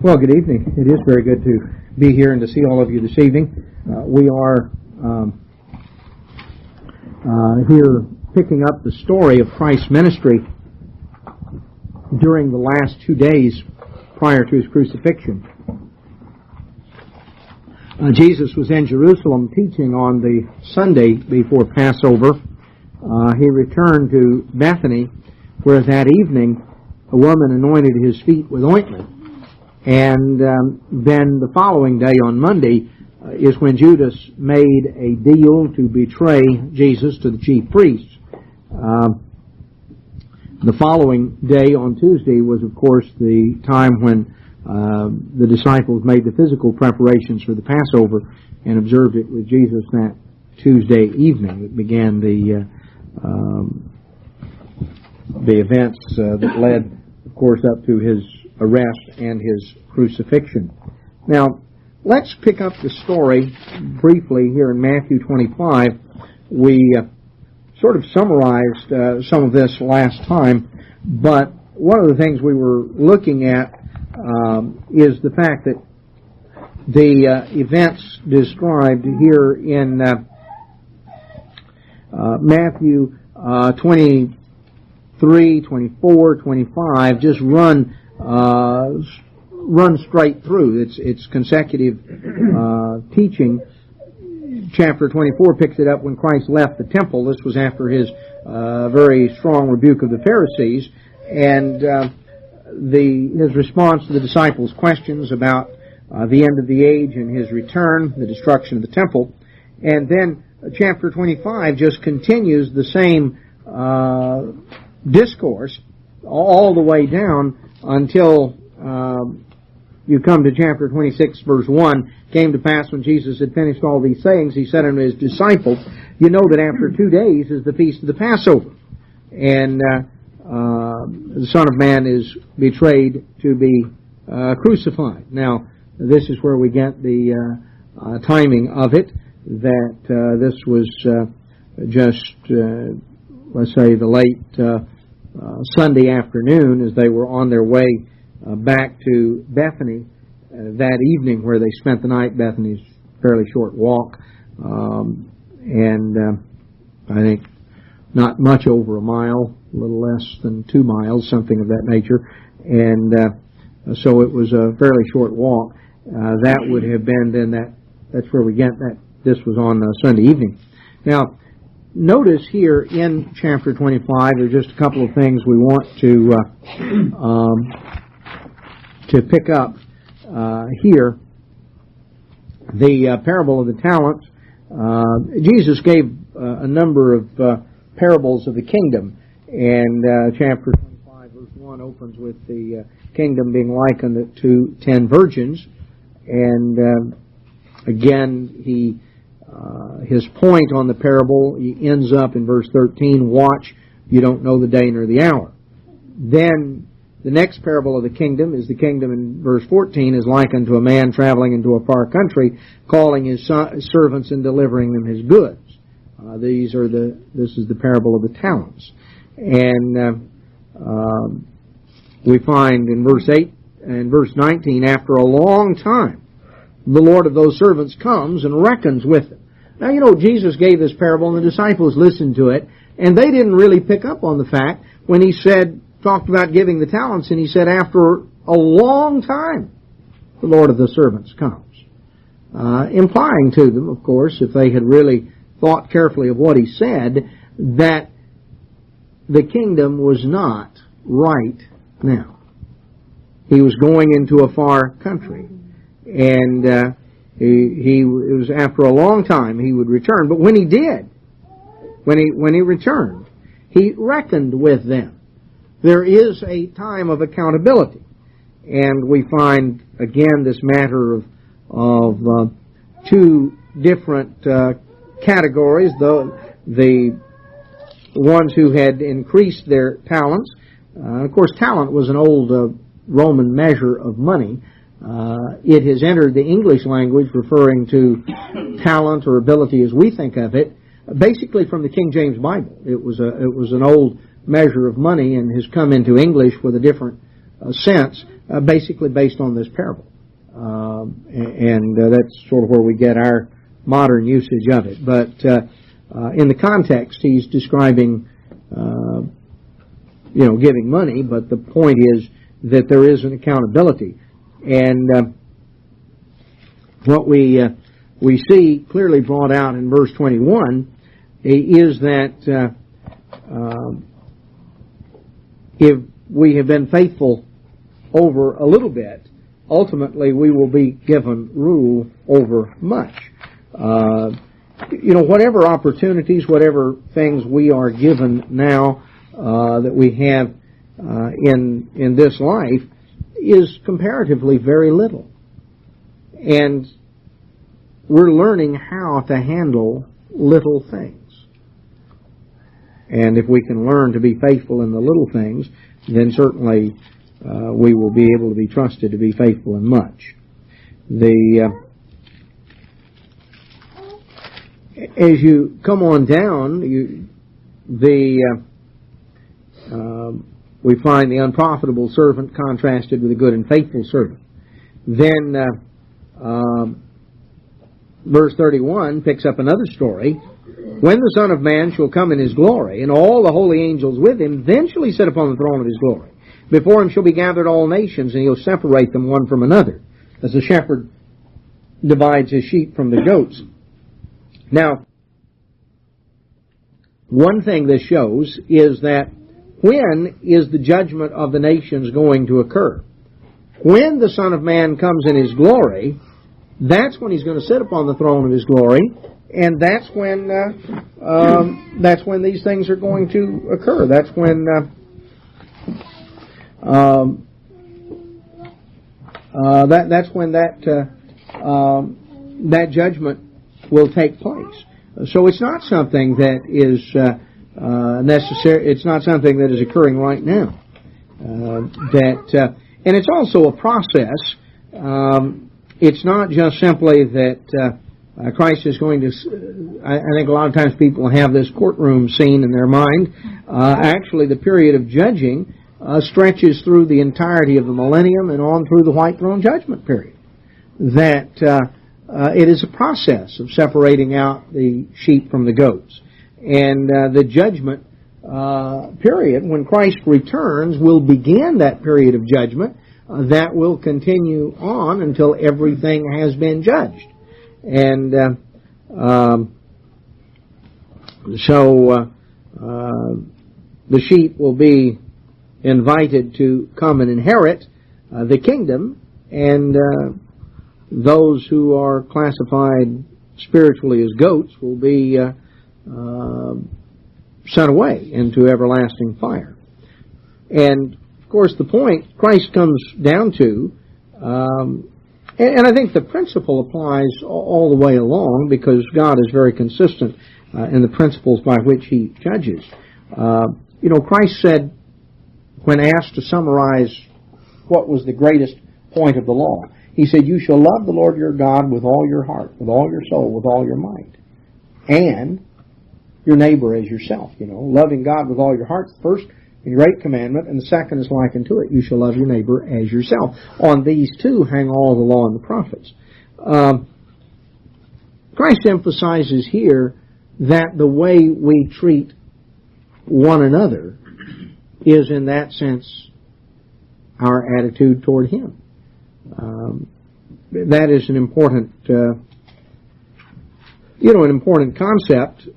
Well, good evening. It is very good to be here and to see all of you this evening. We are here picking up the story of Christ's ministry during the last 2 days prior to His crucifixion. Jesus was in Jerusalem teaching on the Sunday before Passover. He returned to Bethany, where that evening a woman anointed His feet with ointment. And then the following day, on Monday, is when Judas made a deal to betray Jesus to the chief priests. The following day, on Tuesday, was, of course, the time when the disciples made the physical preparations for the Passover and observed it with Jesus that Tuesday evening. It began the events that led, of course, up to His arrest and His crucifixion. Now, let's pick up the story briefly here in Matthew 25. We sort of summarized some of this last time, but one of the things we were looking at is the fact that the events described here in Matthew 23, 24, 25 just run straight through. It's consecutive teaching. Chapter 24 picks it up when Christ left the temple. This was after His very strong rebuke of the Pharisees, and His response to the disciples' questions about the end of the age and His return, the destruction of the temple. And then chapter 25 just continues the same discourse all the way down until you come to chapter 26, verse 1. Came to pass when Jesus had finished all these sayings, He said unto His disciples, you know that after 2 days is the feast of the Passover, and the Son of Man is betrayed to be crucified. Now, this is where we get the timing of it, that this was just, let's say, the late Sunday afternoon as they were on their way back to Bethany that evening, where they spent the night. Bethany's a fairly short walk, and I think not much over a mile, a little less than 2 miles, something of that nature, and so it was a fairly short walk. That would have been then that's where we get that this was on Sunday evening. Now, notice here in chapter 25, there's just a couple of things we want to pick up here. The parable of the talents. Jesus gave a number of parables of the kingdom, and chapter 25, verse 1 opens with the kingdom being likened to 10 virgins, and again, his point on the parable, he ends up in verse 13, watch, you don't know the day nor the hour. Then the next parable of the kingdom is the kingdom in verse 14 is likened to a man traveling into a far country, calling his servants and delivering them his goods. This is the parable of the talents. And we find in verse 8 and verse 19, after a long time, the Lord of those servants comes and reckons with them. Now, you know, Jesus gave this parable and the disciples listened to it, and they didn't really pick up on the fact when He talked about giving the talents, and He said, after a long time, the Lord of the servants comes. Implying to them, of course, if they had really thought carefully of what He said, that the kingdom was not right now. He was going into a far country. And it was after a long time He would return. But when He did, when he returned, He reckoned with them. There is a time of accountability. And we find, again, this matter of two different categories. The ones who had increased their talents. Of course, talent was an old Roman measure of money. It has entered the English language referring to talent or ability as we think of it, basically from the King James Bible. It was an old measure of money and has come into English with a different sense, basically based on this parable. And that's sort of where we get our modern usage of it. But in the context, he's describing, giving money, but the point is that there is an accountability. And what we see clearly brought out in verse 21 is that if we have been faithful over a little bit, ultimately we will be given rule over much. Whatever opportunities, whatever things we are given now that we have in this life is comparatively very little. And we're learning how to handle little things. And if we can learn to be faithful in the little things, then certainly we will be able to be trusted to be faithful in much. As you come on down, we find the unprofitable servant contrasted with a good and faithful servant. Then verse 31 picks up another story. When the Son of Man shall come in His glory, and all the holy angels with Him, then shall He sit upon the throne of His glory. Before Him shall be gathered all nations, and He'll separate them one from another, as the shepherd divides his sheep from the goats. Now, one thing this shows is that when is the judgment of the nations going to occur? When the Son of Man comes in His glory, that's when He's going to sit upon the throne of His glory, and that's when these things are going to occur. That's when that's when that judgment will take place. So it's not something that is necessary. It's not something that is occurring right now. And it's also a process. It's not just simply that Christ is going to. I think a lot of times people have this courtroom scene in their mind. Actually, the period of judging stretches through the entirety of the millennium and on through the white throne judgment period. That it is a process of separating out the sheep from the goats. And the judgment period, when Christ returns, will begin that period of judgment that will continue on until everything has been judged. And so the sheep will be invited to come and inherit the kingdom, and those who are classified spiritually as goats will be sent away into everlasting fire. And, of course, the point Christ comes down to, and I think the principle applies all the way along because God is very consistent in the principles by which He judges. Christ said, when asked to summarize what was the greatest point of the law, He said, "You shall love the Lord your God with all your heart, with all your soul, with all your might, and your neighbor as yourself." Loving God with all your heart, the first and great commandment, and the second is likened to it. You shall love your neighbor as yourself. On these two hang all the law and the prophets. Christ emphasizes here that the way we treat one another is, in that sense, our attitude toward Him. That is an important, an important concept.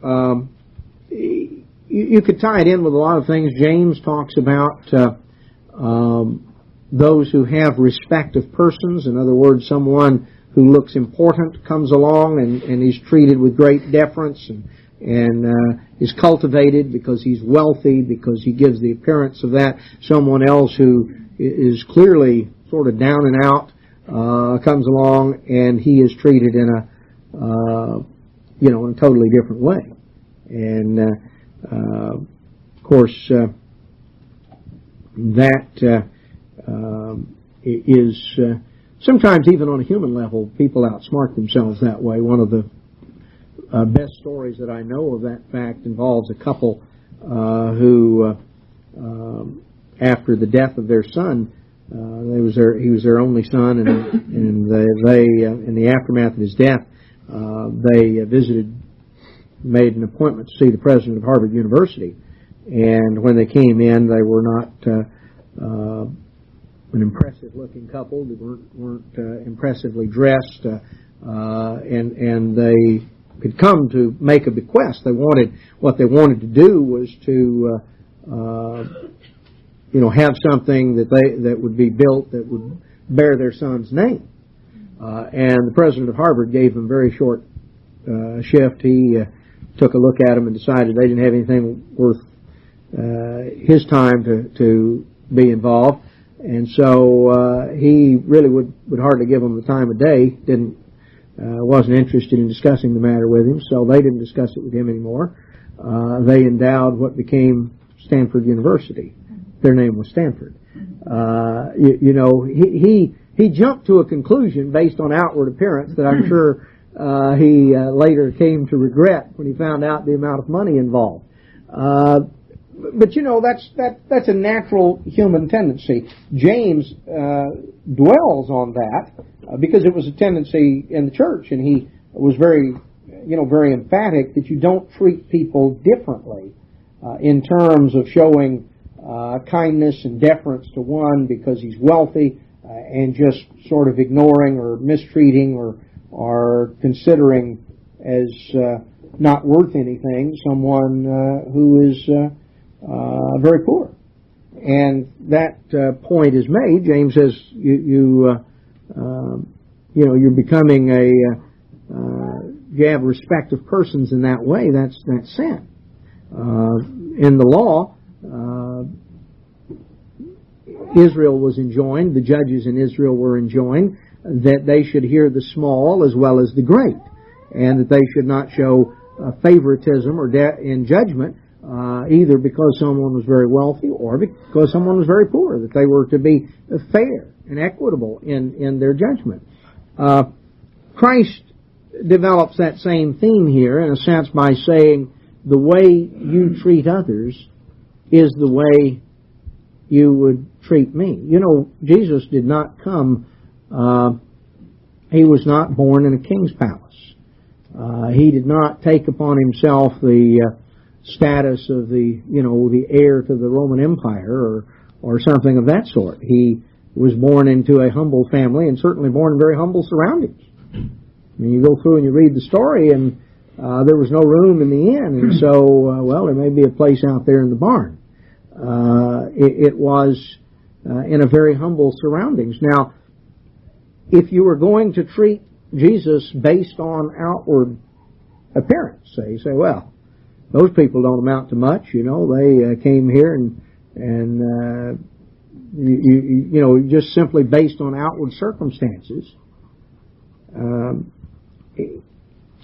You could tie it in with a lot of things. James talks about those who have respect of persons. In other words, someone who looks important comes along and is treated with great deference and is cultivated because he's wealthy, because he gives the appearance of that. Someone else who is clearly sort of down and out comes along and he is treated in a totally different way. And of course, that is sometimes even on a human level, people outsmart themselves that way. One of the best stories that I know of that fact involves a couple who, after the death of their son, He was their only son, and they in the aftermath of his death, they made an appointment to see the president of Harvard University. And when they came in, they were not an impressive-looking couple. They weren't impressively dressed, and they could come to make a bequest. What they wanted to do was to have something that would be built that would bear their son's name. And the president of Harvard gave them very short shift. He took a look at them and decided they didn't have anything worth his time to be involved. And so he really would hardly give them the time of day. Wasn't interested in discussing the matter with him, so they didn't discuss it with him anymore. They endowed what became Stanford University. Their name was Stanford. He jumped to a conclusion based on outward appearance that I'm sure he later came to regret when he found out the amount of money involved. But that's a natural human tendency. James dwells on that because it was a tendency in the church, and he was very emphatic that you don't treat people differently in terms of showing kindness and deference to one because he's wealthy, and just sort of ignoring or mistreating or considering as not worth anything someone who is very poor. And that point is made. James says you're becoming you have respect of persons in that way. That's sin. In the law, Israel was enjoined, the judges in Israel were enjoined that they should hear the small as well as the great, and that they should not show favoritism or in judgment either because someone was very wealthy or because someone was very poor, that they were to be fair and equitable in their judgment. Christ develops that same theme here in a sense by saying the way you treat others is the way you would treat me. Jesus did not come, he was not born in a king's palace. He did not take upon himself the status of the heir to the Roman Empire or something of that sort. He was born into a humble family and certainly born in very humble surroundings. I mean, you go through and you read the story, and there was no room in the inn, and so, there may be a place out there in the barn. It was in a very humble surroundings. Now, if you were going to treat Jesus based on outward appearance, say, well, those people don't amount to much, they came here and just simply based on outward circumstances.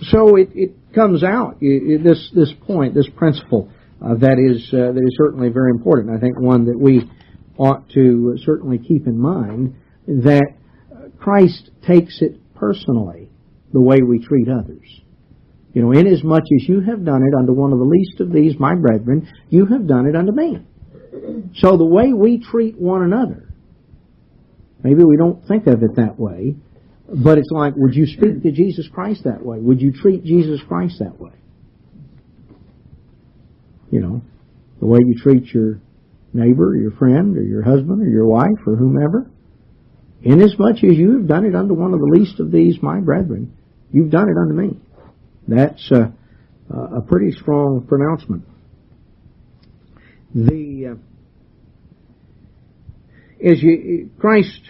So it comes out, this point, this principle, that is certainly very important. I think one that we ought to certainly keep in mind, that Christ takes it personally, the way we treat others. Inasmuch as you have done it unto one of the least of these, my brethren, you have done it unto me. So the way we treat one another, maybe we don't think of it that way, but it's like, would you speak to Jesus Christ that way? Would you treat Jesus Christ that way? The way you treat your neighbor, or your friend, or your husband, or your wife, or whomever. Inasmuch as you have done it unto one of the least of these, my brethren, you've done it unto me. That's a pretty strong pronouncement. Christ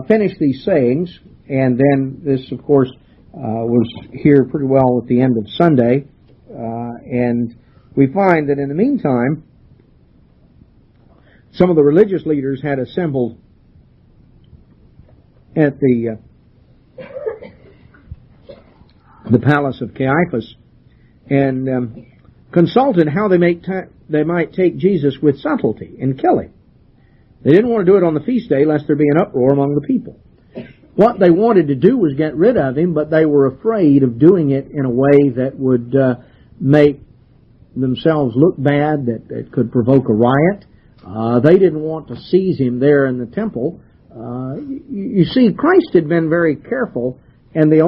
finished these sayings, and then this, of course, was here pretty well at the end of Sunday, and we find that in the meantime, some of the religious leaders had assembled at the palace of Caiaphas and consulted how they might take Jesus with subtlety and kill him. They didn't want to do it on the feast day lest there be an uproar among the people. What they wanted to do was get rid of him, but they were afraid of doing it in a way that would make themselves look bad, that could provoke a riot. They didn't want to seize him there in the temple. You see, Christ had been very careful, and it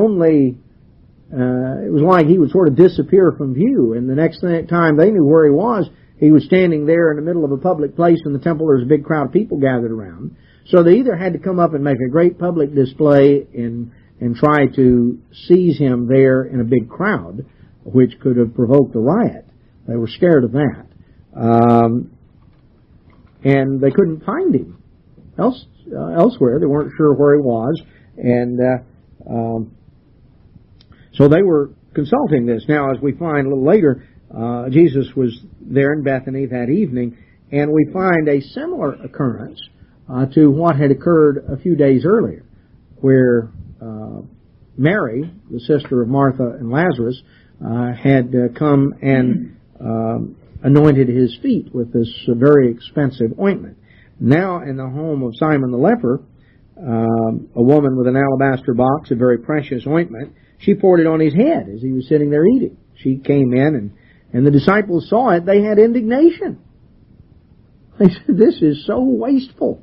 was like he would sort of disappear from view, and the next time they knew where he was standing there in the middle of a public place in the temple. There was a big crowd of people gathered around. So they either had to come up and make a great public display and try to seize him there in a big crowd, which could have provoked a riot. They were scared of that. And they couldn't find him elsewhere. They weren't sure where he was. And so they were consulting this. Now, as we find a little later, Jesus was there in Bethany that evening, and we find a similar occurrence to what had occurred a few days earlier, where Mary, the sister of Martha and Lazarus, had come and anointed his feet with this very expensive ointment. Now, in the home of Simon the leper, a woman with an alabaster box of very precious ointment, she poured it on his head as he was sitting there eating. She came in, and the disciples saw it. They had indignation. They said, "This is so wasteful."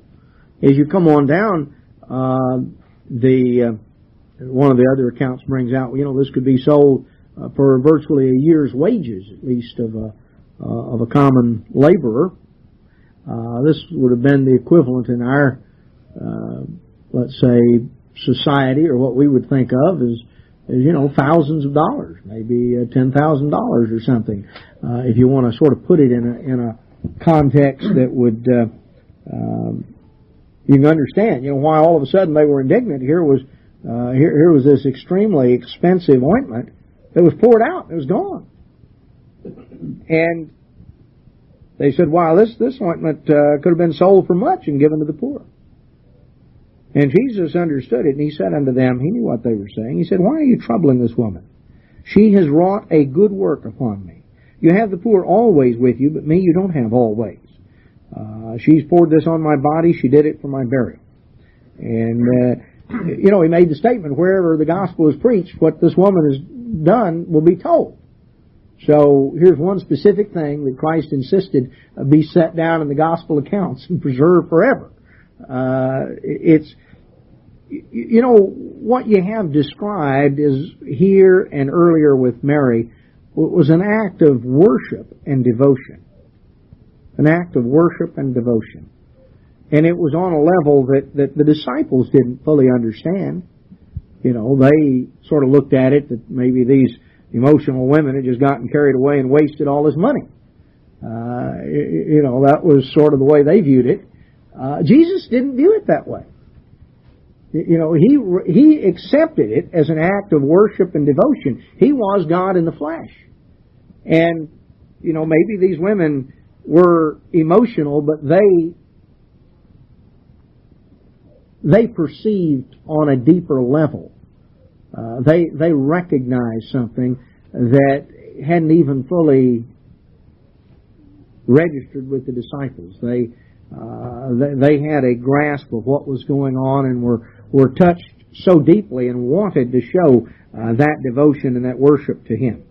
As you come on down, one of the other accounts brings out, this could be sold for virtually a year's wages, at least, of a common laborer. This would have been the equivalent in our, let's say, society, or what we would think of as thousands of dollars, maybe $10,000 or something, if you want to sort of put it in a context that would you can understand. Why all of a sudden they were indignant. Here was this extremely expensive ointment that was poured out. It was gone, and they said, "Wow, this ointment could have been sold for much and given to the poor." And Jesus understood it, and he said unto them, he knew what they were saying. He said, "Why are you troubling this woman? She has wrought a good work upon me. You have the poor always with you, but me you don't have always. She's poured this on my body. She did it for my burial." And, he made the statement, wherever the gospel is preached, what this woman has done will be told. So here's one specific thing that Christ insisted be set down in the gospel accounts and preserved forever. It's, what you have described is here and earlier with Mary was an act of worship and devotion. An act of worship and devotion. And it was on a level that the disciples didn't fully understand. They sort of looked at it that maybe these emotional women had just gotten carried away and wasted all his money. That was sort of the way they viewed it. Jesus didn't view it that way. He accepted it as an act of worship and devotion. He was God in the flesh. And, maybe these women were emotional, but they perceived on a deeper level. They recognized something that hadn't even fully registered with the disciples. They had a grasp of what was going on and were touched so deeply and wanted to show that devotion and that worship to Him.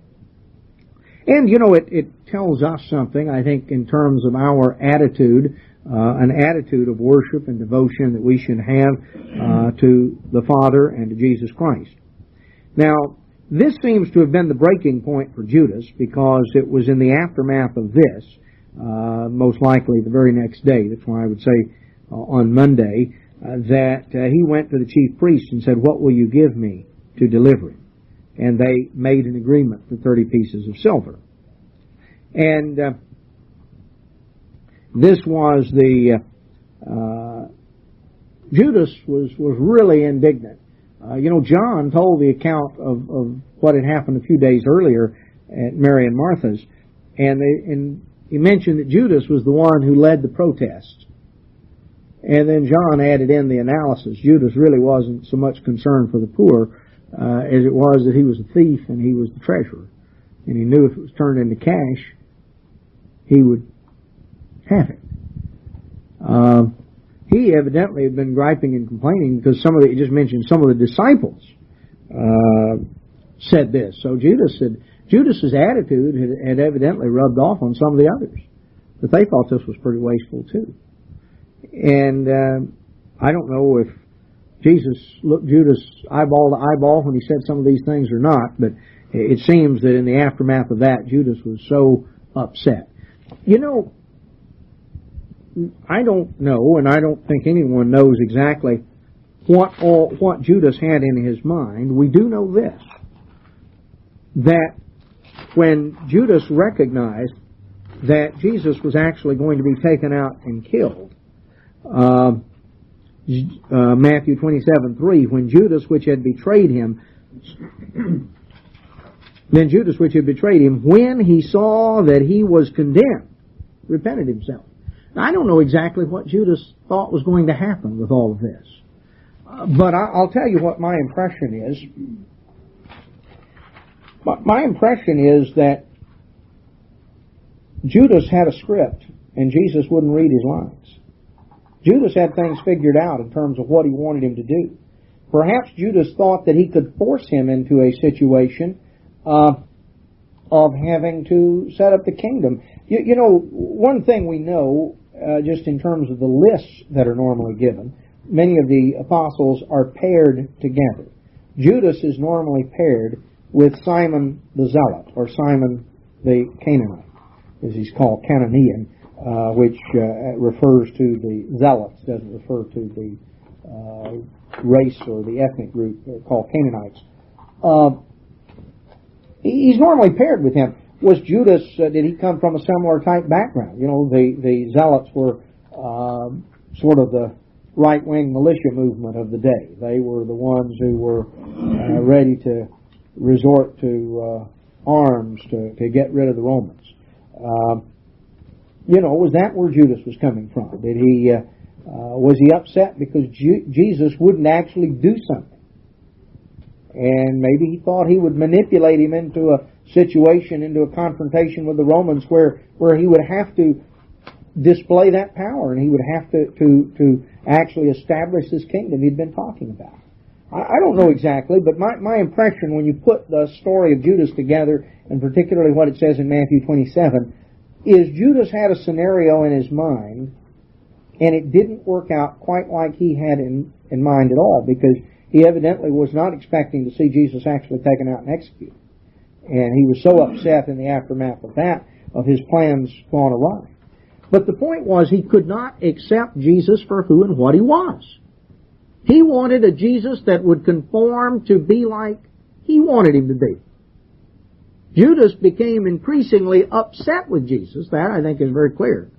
And, it tells us something, I think, in terms of our attitude, an attitude of worship and devotion that we should have to the Father and to Jesus Christ. Now, this seems to have been the breaking point for Judas, because it was in the aftermath of this, most likely the very next day, that's why I would say on Monday, that he went to the chief priests and said, "What will you give me to deliver him?" And they made an agreement for 30 pieces of silver. And this was Judas was really indignant. John told the account of what had happened a few days earlier at Mary and Martha's, and he mentioned that Judas was the one who led the protest. And then John added in the analysis. Judas really wasn't so much concerned for the poor as it was that he was a thief and he was the treasurer. And he knew if it was turned into cash, he would have it. He evidently had been griping and complaining because he just mentioned some of the disciples said this. So Judas's attitude had evidently rubbed off on some of the others. that they thought this was pretty wasteful too. And I don't know if Jesus looked Judas eyeball to eyeball when he said some of these things or not, but it seems that in the aftermath of that, Judas was so upset. You know, I don't know, and I don't think anyone knows exactly what Judas had in his mind. We do know this, that when Judas recognized that Jesus was actually going to be taken out and killed, Matthew 27:3, when Judas, which had betrayed him, then Judas, which had betrayed him, when he saw that he was condemned, repented himself. Now, I don't know exactly what Judas thought was going to happen with all of this. But I'll tell you what my impression is. My impression is that Judas had a script and Jesus wouldn't read his lines. Judas had things figured out in terms of what he wanted him to do. Perhaps Judas thought that he could force him into a situation of having to set up the kingdom. You know, one thing we know, just in terms of the lists that are normally given, many of the apostles are paired together. Judas is normally paired with Simon the Zealot, or Simon the Canaanite, as he's called, Cananean, which refers to the Zealots, doesn't refer to the race or the ethnic group called Canaanites. He's normally paired with him. Was Judas, did he come from a similar type background? You know, the Zealots were sort of the right-wing militia movement of the day. They were the ones who were ready to resort to arms to get rid of the Romans. You know, was that where Judas was coming from? Did he was he upset because Jesus wouldn't actually do something? And maybe he thought he would manipulate him into a situation, into a confrontation with the Romans where he would have to display that power and he would have to actually establish this kingdom he'd been talking about. I don't know exactly, but my impression when you put the story of Judas together, and particularly what it says in Matthew 27, is Judas had a scenario in his mind and it didn't work out quite like he had in mind at all, because he evidently was not expecting to see Jesus actually taken out and executed. And he was so upset in the aftermath of that, of his plans gone awry. But the point was, he could not accept Jesus for who and what he was. He wanted a Jesus that would conform to be like he wanted him to be. Judas became increasingly upset with Jesus. That, I think, is very clear.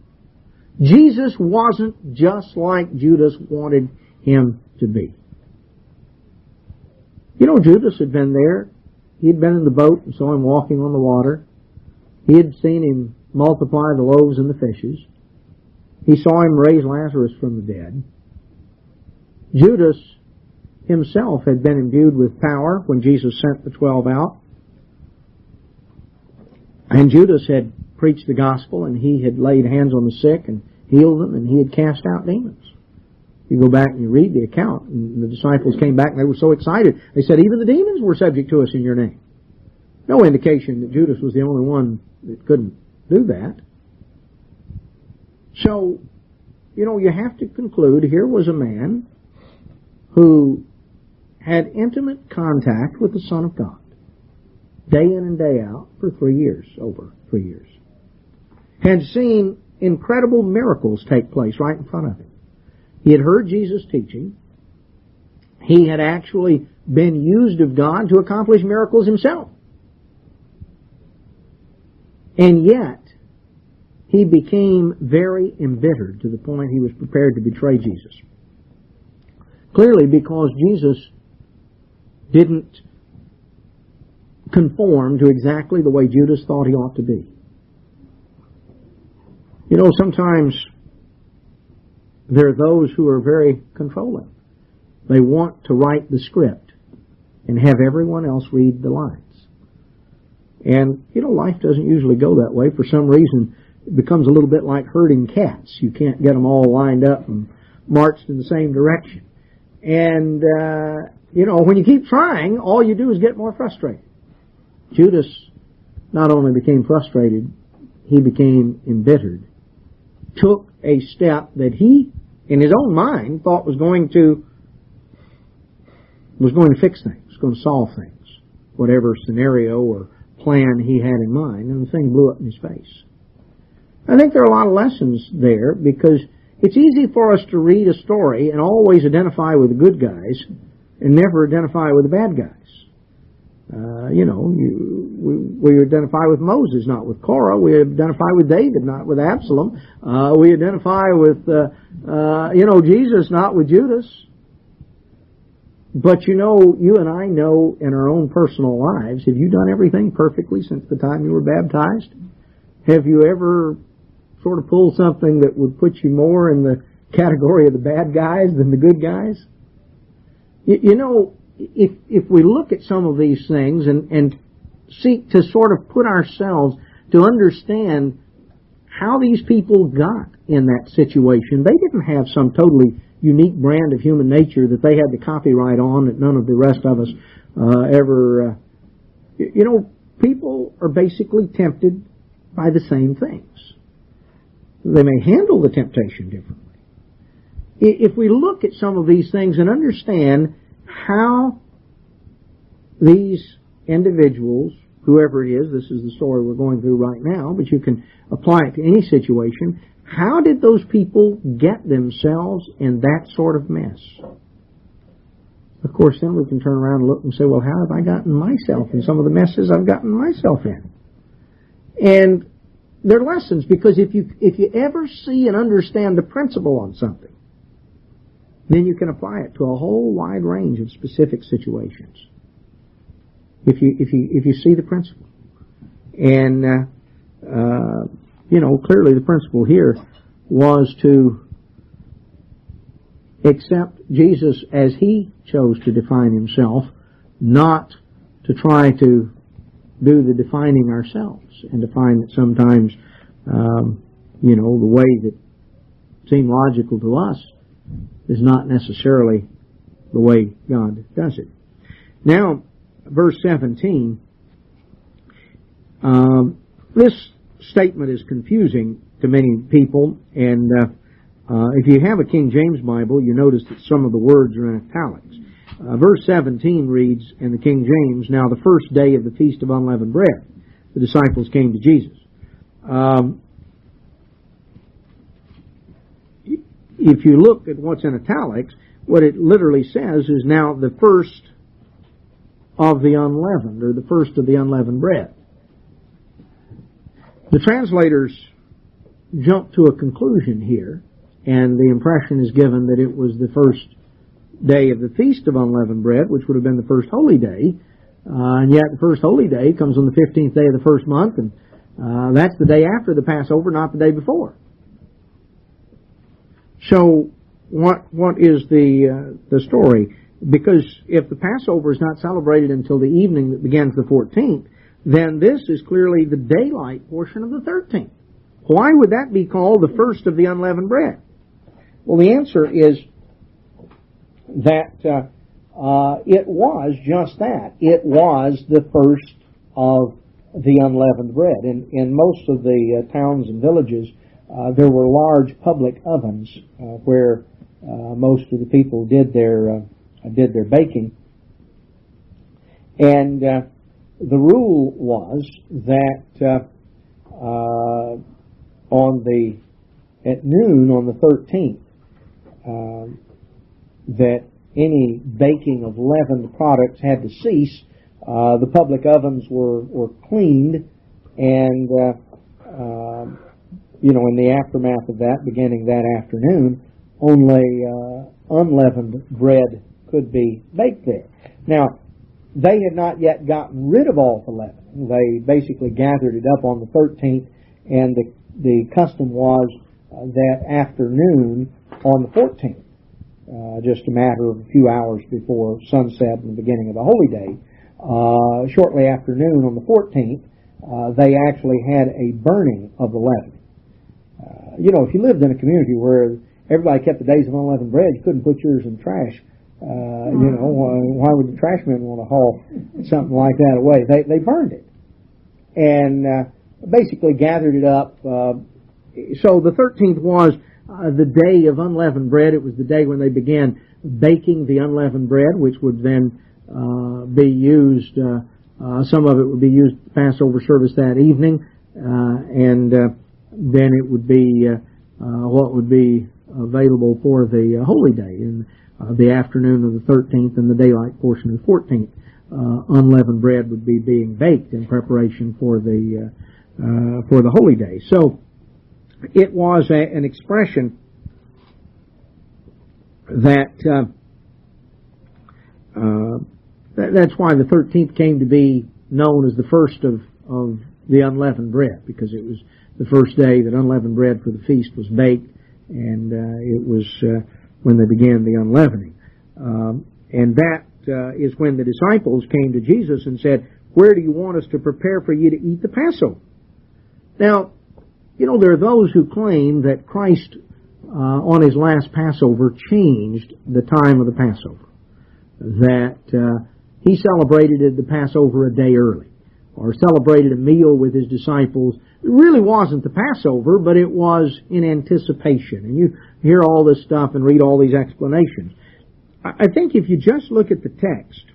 Jesus wasn't just like Judas wanted him to be. You know, Judas had been there. He had been in the boat and saw him walking on the water. He had seen him multiply the loaves and the fishes. He saw him raise Lazarus from the dead. Judas himself had been imbued with power when Jesus sent the 12 out. And Judas had preached the gospel, and he had laid hands on the sick and healed them, and he had cast out demons. You go back and you read the account, and the disciples came back and they were so excited. They said, even the demons were subject to us in your name. No indication that Judas was the only one that couldn't do that. So, you know, you have to conclude here was a man who had intimate contact with the Son of God, day in and day out, for 3 years, over 3 years. Had seen incredible miracles take place right in front of him. He had heard Jesus teaching. He had actually been used of God to accomplish miracles himself. And yet, he became very embittered to the point he was prepared to betray Jesus. Clearly because Jesus didn't conform to exactly the way Judas thought he ought to be. You know, sometimes there are those who are very controlling. They want to write the script and have everyone else read the lines. And, you know, life doesn't usually go that way. For some reason, it becomes a little bit like herding cats. You can't get them all lined up and marched in the same direction. And, you know, when you keep trying, all you do is get more frustrated. Judas not only became frustrated, he became embittered took a step that he, in his own mind, thought was going to fix things, was going to solve things, whatever scenario or plan he had in mind, and the thing blew up in his face. I think there are a lot of lessons there, because it's easy for us to read a story and always identify with the good guys and never identify with the bad guys. We identify with Moses, not with Korah. We identify with David, not with Absalom. We identify with, Jesus, not with Judas. But you and I know in our own personal lives, have you done everything perfectly since the time you were baptized? Have you ever sort of pulled something that would put you more in the category of the bad guys than the good guys? If we look at some of these things and seek to sort of put ourselves to understand how these people got in that situation, they didn't have some totally unique brand of human nature that they had the copyright on that none of the rest of us ever... people are basically tempted by the same things. They may handle the temptation differently. If we look at some of these things and understand how these individuals, whoever it is, this is the story we're going through right now, but you can apply it to any situation, how did those people get themselves in that sort of mess? Of course, then we can turn around and look and say, well, how have I gotten myself in some of the messes I've gotten myself in? And they're lessons, because if you ever see and understand the principle on something, then you can apply it to a whole wide range of specific situations. If you see the principle. And, clearly the principle here was to accept Jesus as he chose to define himself, not to try to do the defining ourselves, and to find that sometimes, the way that seemed logical to us is not necessarily the way God does it. Now, verse 17, this statement is confusing to many people, and if you have a King James Bible, you notice that some of the words are in italics. Verse 17 reads in the King James, "Now the first day of the Feast of Unleavened Bread, the disciples came to Jesus." If you look at what's in italics, what it literally says is, now the first of the unleavened, or the first of the unleavened bread. The translators jump to a conclusion here, and the impression is given that it was the first day of the Feast of Unleavened Bread, which would have been the first holy day, and yet the first holy day comes on the 15th day of the first month, and that's the day after the Passover, not the day before. So, what is the story? Because if the Passover is not celebrated until the evening that begins the 14th, then this is clearly the daylight portion of the 13th. Why would that be called the first of the unleavened bread? Well, the answer is that it was just that. It was the first of the unleavened bread. In most of the towns and villages, there were large public ovens where most of the people did their baking. And the rule was that at noon on the 13th, that any baking of leavened products had to cease. The public ovens were cleaned, and in the aftermath of that, beginning that afternoon, only unleavened bread could be baked there. Now, they had not yet gotten rid of all the leaven. They basically gathered it up on the 13th, and the custom was that afternoon on the 14th, just a matter of a few hours before sunset and the beginning of the holy day, shortly after noon on the 14th, they actually had a burning of the leaven. If you lived in a community where everybody kept the days of unleavened bread, you couldn't put yours in trash. Why would the trash men want to haul something like that away? They burned it, and basically gathered it up So the 13th was the day of unleavened bread. It was the day when they began baking the unleavened bread, which would then be used. Some of it would be used at the Passover service that evening, and then it would be what would be available for the holy day in the afternoon of the 13th and the daylight portion of the 14th. Unleavened bread would be being baked in preparation for the holy day. So it was an expression that that's why the 13th came to be known as the first of the unleavened bread, because it was the first day that unleavened bread for the feast was baked, and it was when they began the unleavening. And that is when the disciples came to Jesus and said, "Where do you want us to prepare for you to eat the Passover?" Now, there are those who claim that Christ, on his last Passover, changed the time of the Passover. That he celebrated the Passover a day early, or celebrated a meal with his disciples. It really wasn't the Passover, but it was in anticipation. And you hear all this stuff and read all these explanations. I think if you just look at the text,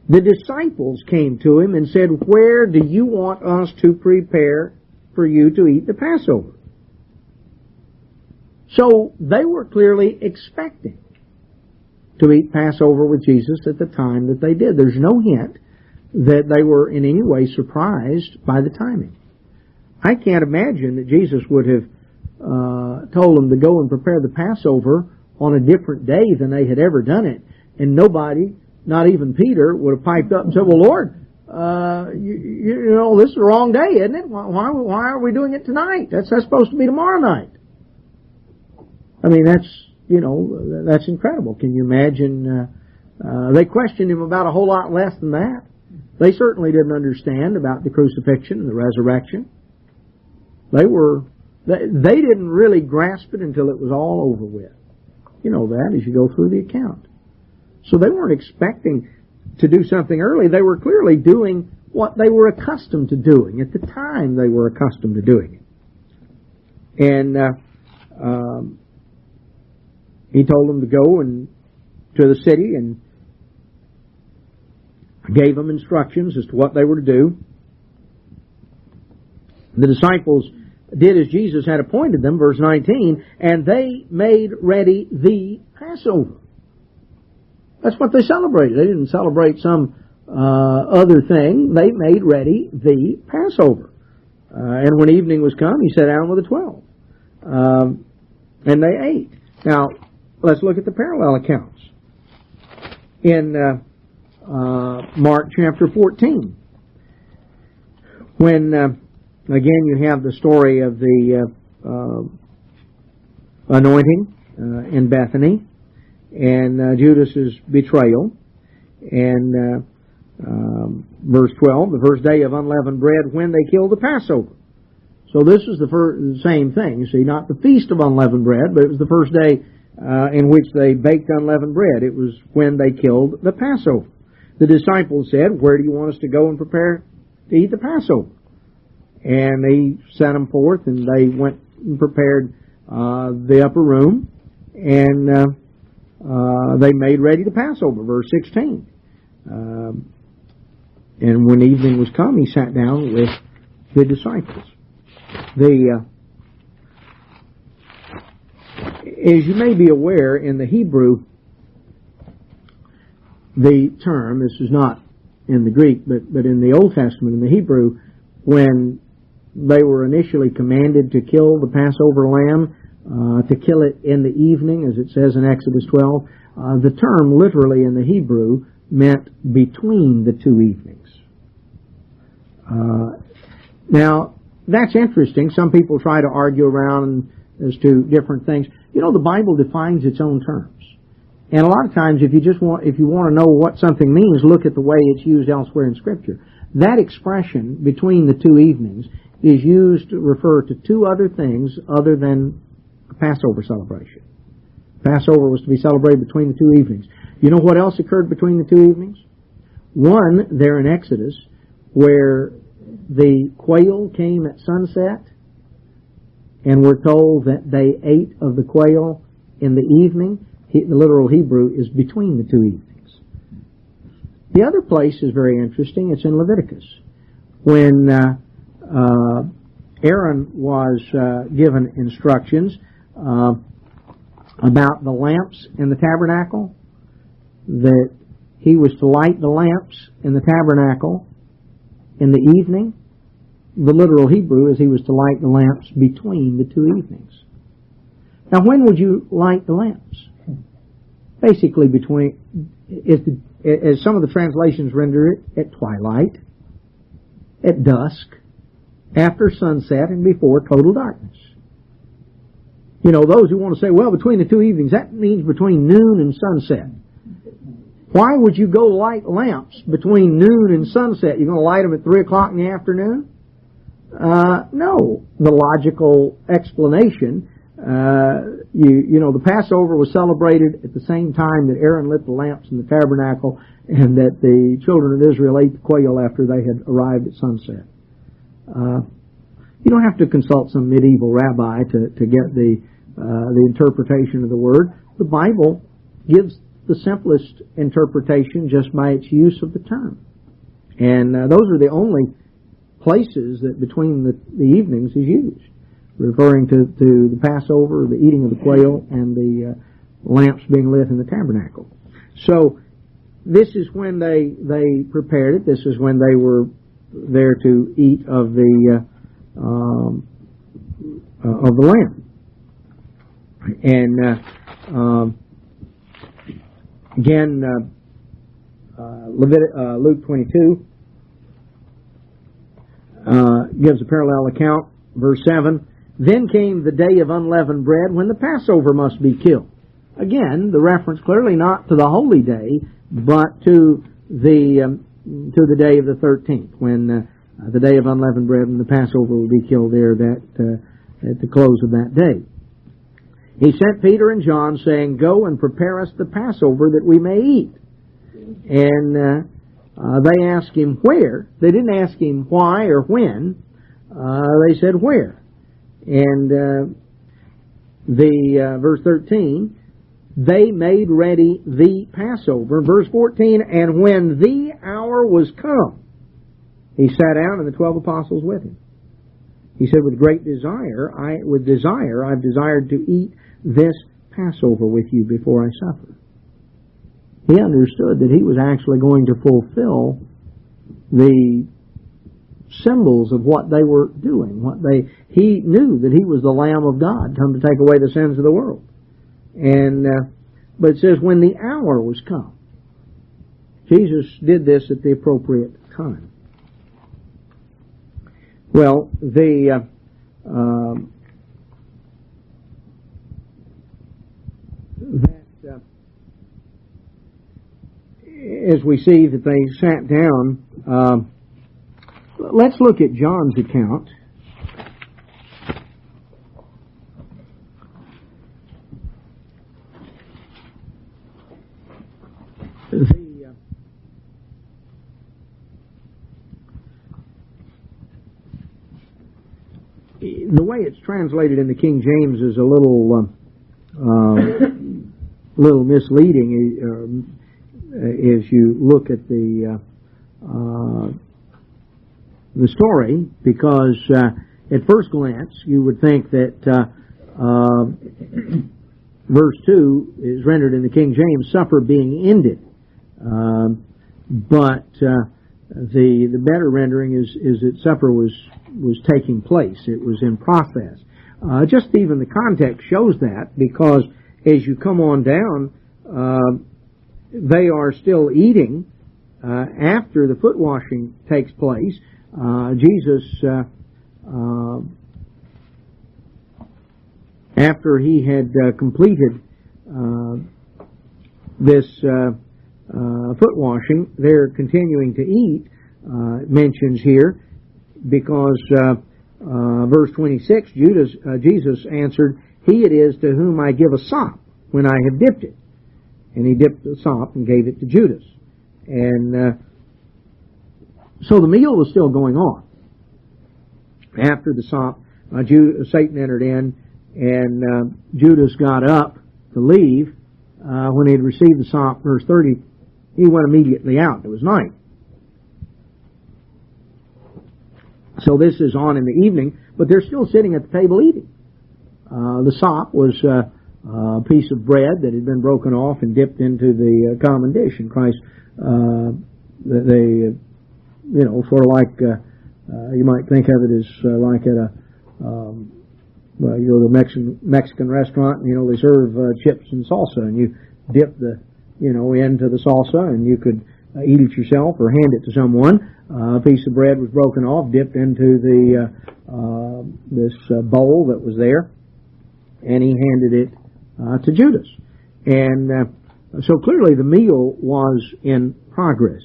the disciples came to him and said, "Where do you want us to prepare for you to eat the Passover?" So they were clearly expecting to eat Passover with Jesus at the time that they did. There's no hint that they were in any way surprised by the timing. I can't imagine that Jesus would have told them to go and prepare the Passover on a different day than they had ever done it, and nobody, not even Peter, would have piped up and said, "Well, Lord, this is the wrong day, isn't it? Why are we doing it tonight? That's supposed to be tomorrow night." I mean, that's incredible. Can you imagine? They questioned him about a whole lot less than that. They certainly didn't understand about the crucifixion and the resurrection. They didn't really grasp it until it was all over with. You know that as you go through the account. So they weren't expecting to do something early. They were clearly doing what they were accustomed to doing at the time they were accustomed to doing it. And he told them to go to the city and gave them instructions as to what they were to do. The disciples did as Jesus had appointed them, verse 19, and they made ready the Passover. That's what they celebrated. They didn't celebrate some other thing. They made ready the Passover. And when evening was come, he sat down with the 12. And they ate. Now, let's look at the parallel accounts. In Mark chapter 14, when, again, you have the story of the anointing in Bethany, and Judas's betrayal, and verse 12, the first day of unleavened bread when they killed the Passover. So this is the same thing. See, not the feast of unleavened bread, but it was the first day in which they baked unleavened bread. It was when they killed the Passover. The disciples said, "Where do you want us to go and prepare to eat the Passover?" And he sent them forth, and they went and prepared the upper room, and they made ready the Passover, verse 16. And when evening was come, he sat down with the disciples. As you may be aware, in the Hebrew, the term, this is not in the Greek, but in the Old Testament, in the Hebrew, when they were initially commanded to kill the Passover lamb, to kill it in the evening, as it says in Exodus 12, the term literally in the Hebrew meant between the two evenings. Now, that's interesting. Some people try to argue around as to different things. The Bible defines its own terms. And a lot of times, if you want to know what something means, look at the way it's used elsewhere in Scripture. That expression, between the two evenings, is used to refer to two other things other than a Passover celebration. Passover was to be celebrated between the two evenings. You know what else occurred between the two evenings? One, there in Exodus, where the quail came at sunset And we're told that they ate of the quail in the evening. The literal Hebrew is between the two evenings. The other place is very interesting. It's in Leviticus. When Aaron was given instructions about the lamps in the tabernacle, that he was to light the lamps in the tabernacle in the evening. The literal Hebrew is he was to light the lamps between the two evenings. Now, when would you light the lamps? Basically, between, as some of the translations render it, at twilight, at dusk, after sunset, and before total darkness. You know, those who want to say, well, between the two evenings, that means between noon and sunset. Why would you go light lamps between noon and sunset? You're going to light them at 3 o'clock in the afternoon? No. The logical explanation, you know, the Passover was celebrated at the same time that Aaron lit the lamps in the tabernacle and that the children of Israel ate the quail after they had arrived at sunset. You don't have to consult some medieval rabbi to get the interpretation of the word. The Bible gives the simplest interpretation just by its use of the term. And those are the only places that between the evenings is used, referring to the Passover, the eating of the quail, and the lamps being lit in the tabernacle. So this is when they prepared it. This is when they were there to eat of the lamb. And again, Luke 22 gives a parallel account. Verse 7, then came the day of unleavened bread when the Passover must be killed. Again, the reference clearly not to the holy day, but to the day of the 13th, when the day of unleavened bread and the Passover will be killed there at the close of that day. He sent Peter and John, saying, go and prepare us the Passover that we may eat. And they asked him where. They didn't ask him why or when. They said where. And verse 13, they made ready the Passover. Verse 14, and when the hour was come, he sat down and the 12 apostles with him. He said, with great desire, I've desired to eat this Passover with you before I suffer. He understood that he was actually going to fulfill the symbols of what they were doing. He knew that he was the Lamb of God, come to take away the sins of the world. And but it says, when the hour was come, Jesus did this at the appropriate time. Well, as we see that they sat down, let's look at John's account. The way it's translated in the King James is a little misleading as you look at the story, because at first glance you would think that verse 2 is rendered in the King James, supper being ended. But the better rendering is that supper was taking place. It was in process. Just even the context shows that, because as you come on down, they are still eating after the foot washing takes place. Jesus, after he had completed this foot washing, they're continuing to eat. It mentions here, because verse 26, Jesus answered, he it is to whom I give a sop when I have dipped it. And he dipped the sop and gave it to Judas. And so the meal was still going on after the sop Satan entered in, and Judas got up to leave. When he had received the sop, verse 30, he went immediately out. It was night. So this is on in the evening, but they're still sitting at the table eating. The sop was a piece of bread that had been broken off and dipped into the common dish. And Christ, sort of like, you might think of it as like at a, you go to a Mexican restaurant, and, they serve chips and salsa, and you dip the, into the salsa, and you could eat it yourself or hand it to someone. A piece of bread was broken off, dipped into the this bowl that was there, and he handed it to Judas. And so clearly the meal was in progress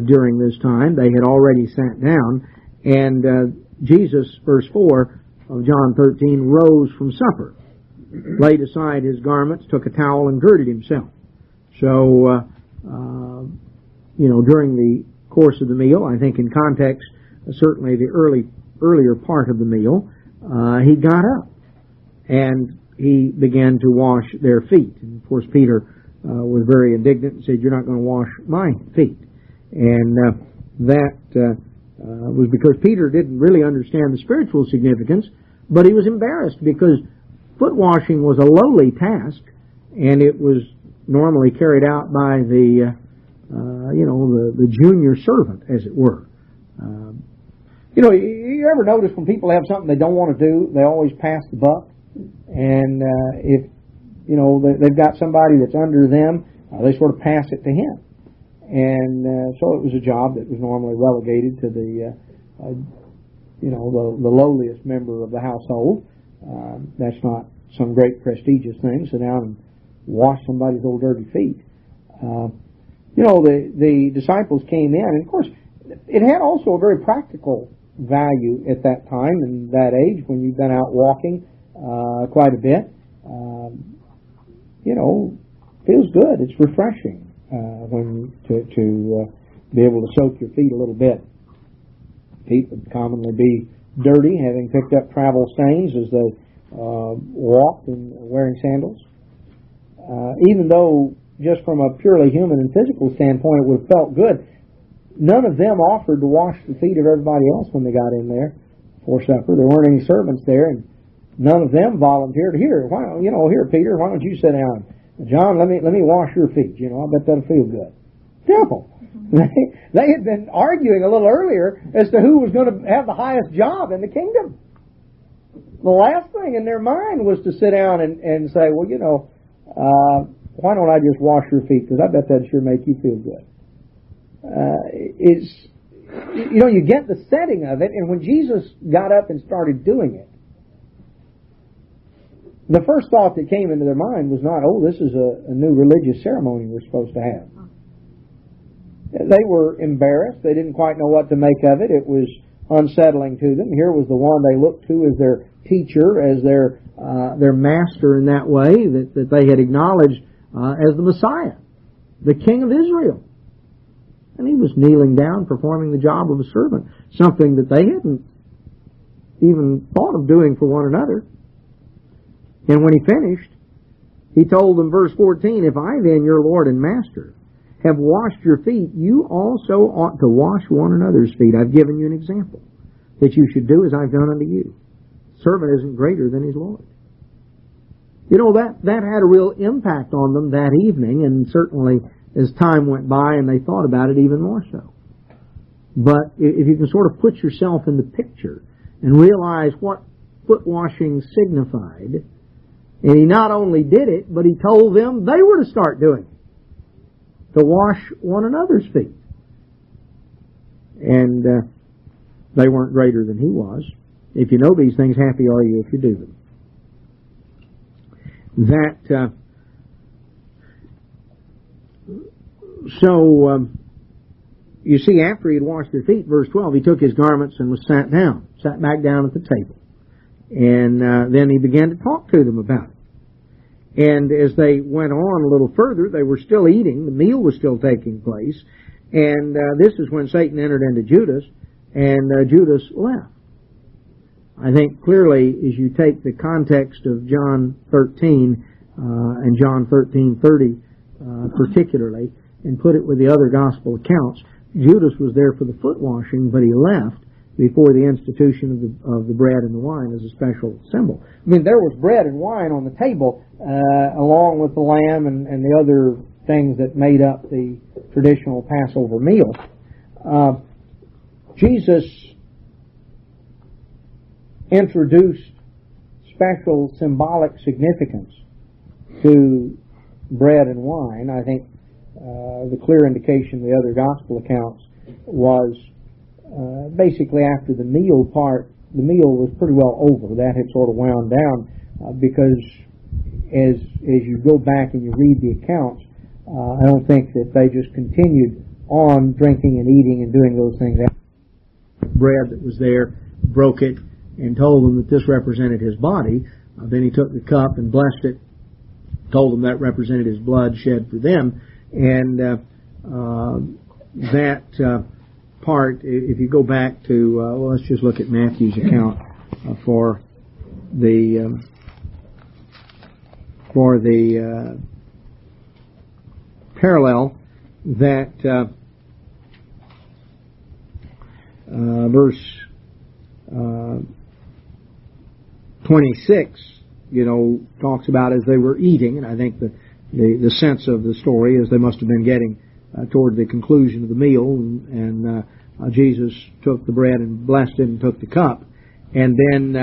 during this time. They had already sat down, and Jesus, verse 4 of John 13, rose from supper, laid aside his garments, took a towel, and girded himself. So, during the course of the meal, I think in context, certainly the earlier part of the meal, he got up and he began to wash their feet. And of course, Peter was very indignant and said, "You're not going to wash my feet." And that was because Peter didn't really understand the spiritual significance, but he was embarrassed because foot washing was a lowly task, and it was normally carried out by the junior servant, as it were. You ever notice when people have something they don't want to do, they always pass the buck? And if they've got somebody that's under them, they sort of pass it to him. And so it was a job that was normally relegated to the lowliest member of the household. That's not some great prestigious thing. Sit down and wash somebody's old dirty feet. The disciples came in, and of course, it had also a very practical value at that time and that age when you've been out walking quite a bit. Feels good. It's refreshing when to be able to soak your feet a little bit. Feet would commonly be dirty, having picked up travel stains as they walked and wearing sandals. Even though just from a purely human and physical standpoint it would have felt good, none of them offered to wash the feet of everybody else when they got in there for supper. There weren't any servants there, and none of them volunteered. Here, Peter, why don't you sit down? John, let me wash your feet. I bet that'll feel good. Simple. They had been arguing a little earlier as to who was going to have the highest job in the kingdom. The last thing in their mind was to sit down and say, well, why don't I just wash your feet? Because I bet that'd sure make you feel good. You get the setting of it, and when Jesus got up and started doing it, the first thought that came into their mind was not, this is a new religious ceremony we're supposed to have. They were embarrassed. They didn't quite know what to make of it. It was unsettling to them. Here was the one they looked to as their teacher, as their master in that way, that they had acknowledged as the Messiah, the King of Israel. And he was kneeling down, performing the job of a servant, something that they hadn't even thought of doing for one another. And when he finished, he told them, verse 14, "If I then, your Lord and Master, have washed your feet, you also ought to wash one another's feet. I've given you an example, that you should do as I've done unto you. Servant isn't greater than his Lord." That had a real impact on them that evening, and certainly as time went by and they thought about it even more so. But if you can sort of put yourself in the picture and realize what foot washing signified, and he not only did it, but he told them they were to start doing it, to wash one another's feet. And they weren't greater than he was. If you know these things, happy are you if you do them. You see, after he had washed their feet, verse 12, he took his garments and was sat back down at the table. And then he began to talk to them about it. And as they went on a little further, they were still eating. The meal was still taking place. And this is when Satan entered into Judas, and Judas left. I think clearly as you take the context of John 13 and John 13:30 particularly and put it with the other gospel accounts, Judas was there for the foot washing, but he left before the institution of the bread and the wine as a special symbol. I mean, there was bread and wine on the table along with the lamb and the other things that made up the traditional Passover meal. Jesus introduced special symbolic significance to bread and wine. I think the clear indication of the other gospel accounts was basically after the meal part. The meal was pretty well over. That had sort of wound down because as you go back and you read the accounts, I don't think that they just continued on drinking and eating and doing those things. Bread that was there, broke it, and told them that this represented his body. Then he took the cup and blessed it, told them that represented his blood shed for them. And that part, if you go back to, well, let's just look at Matthew's account for the parallel, that verse 26, talks about as they were eating, and I think the sense of the story is they must have been getting toward the conclusion of the meal, and Jesus took the bread and blessed it and took the cup, and then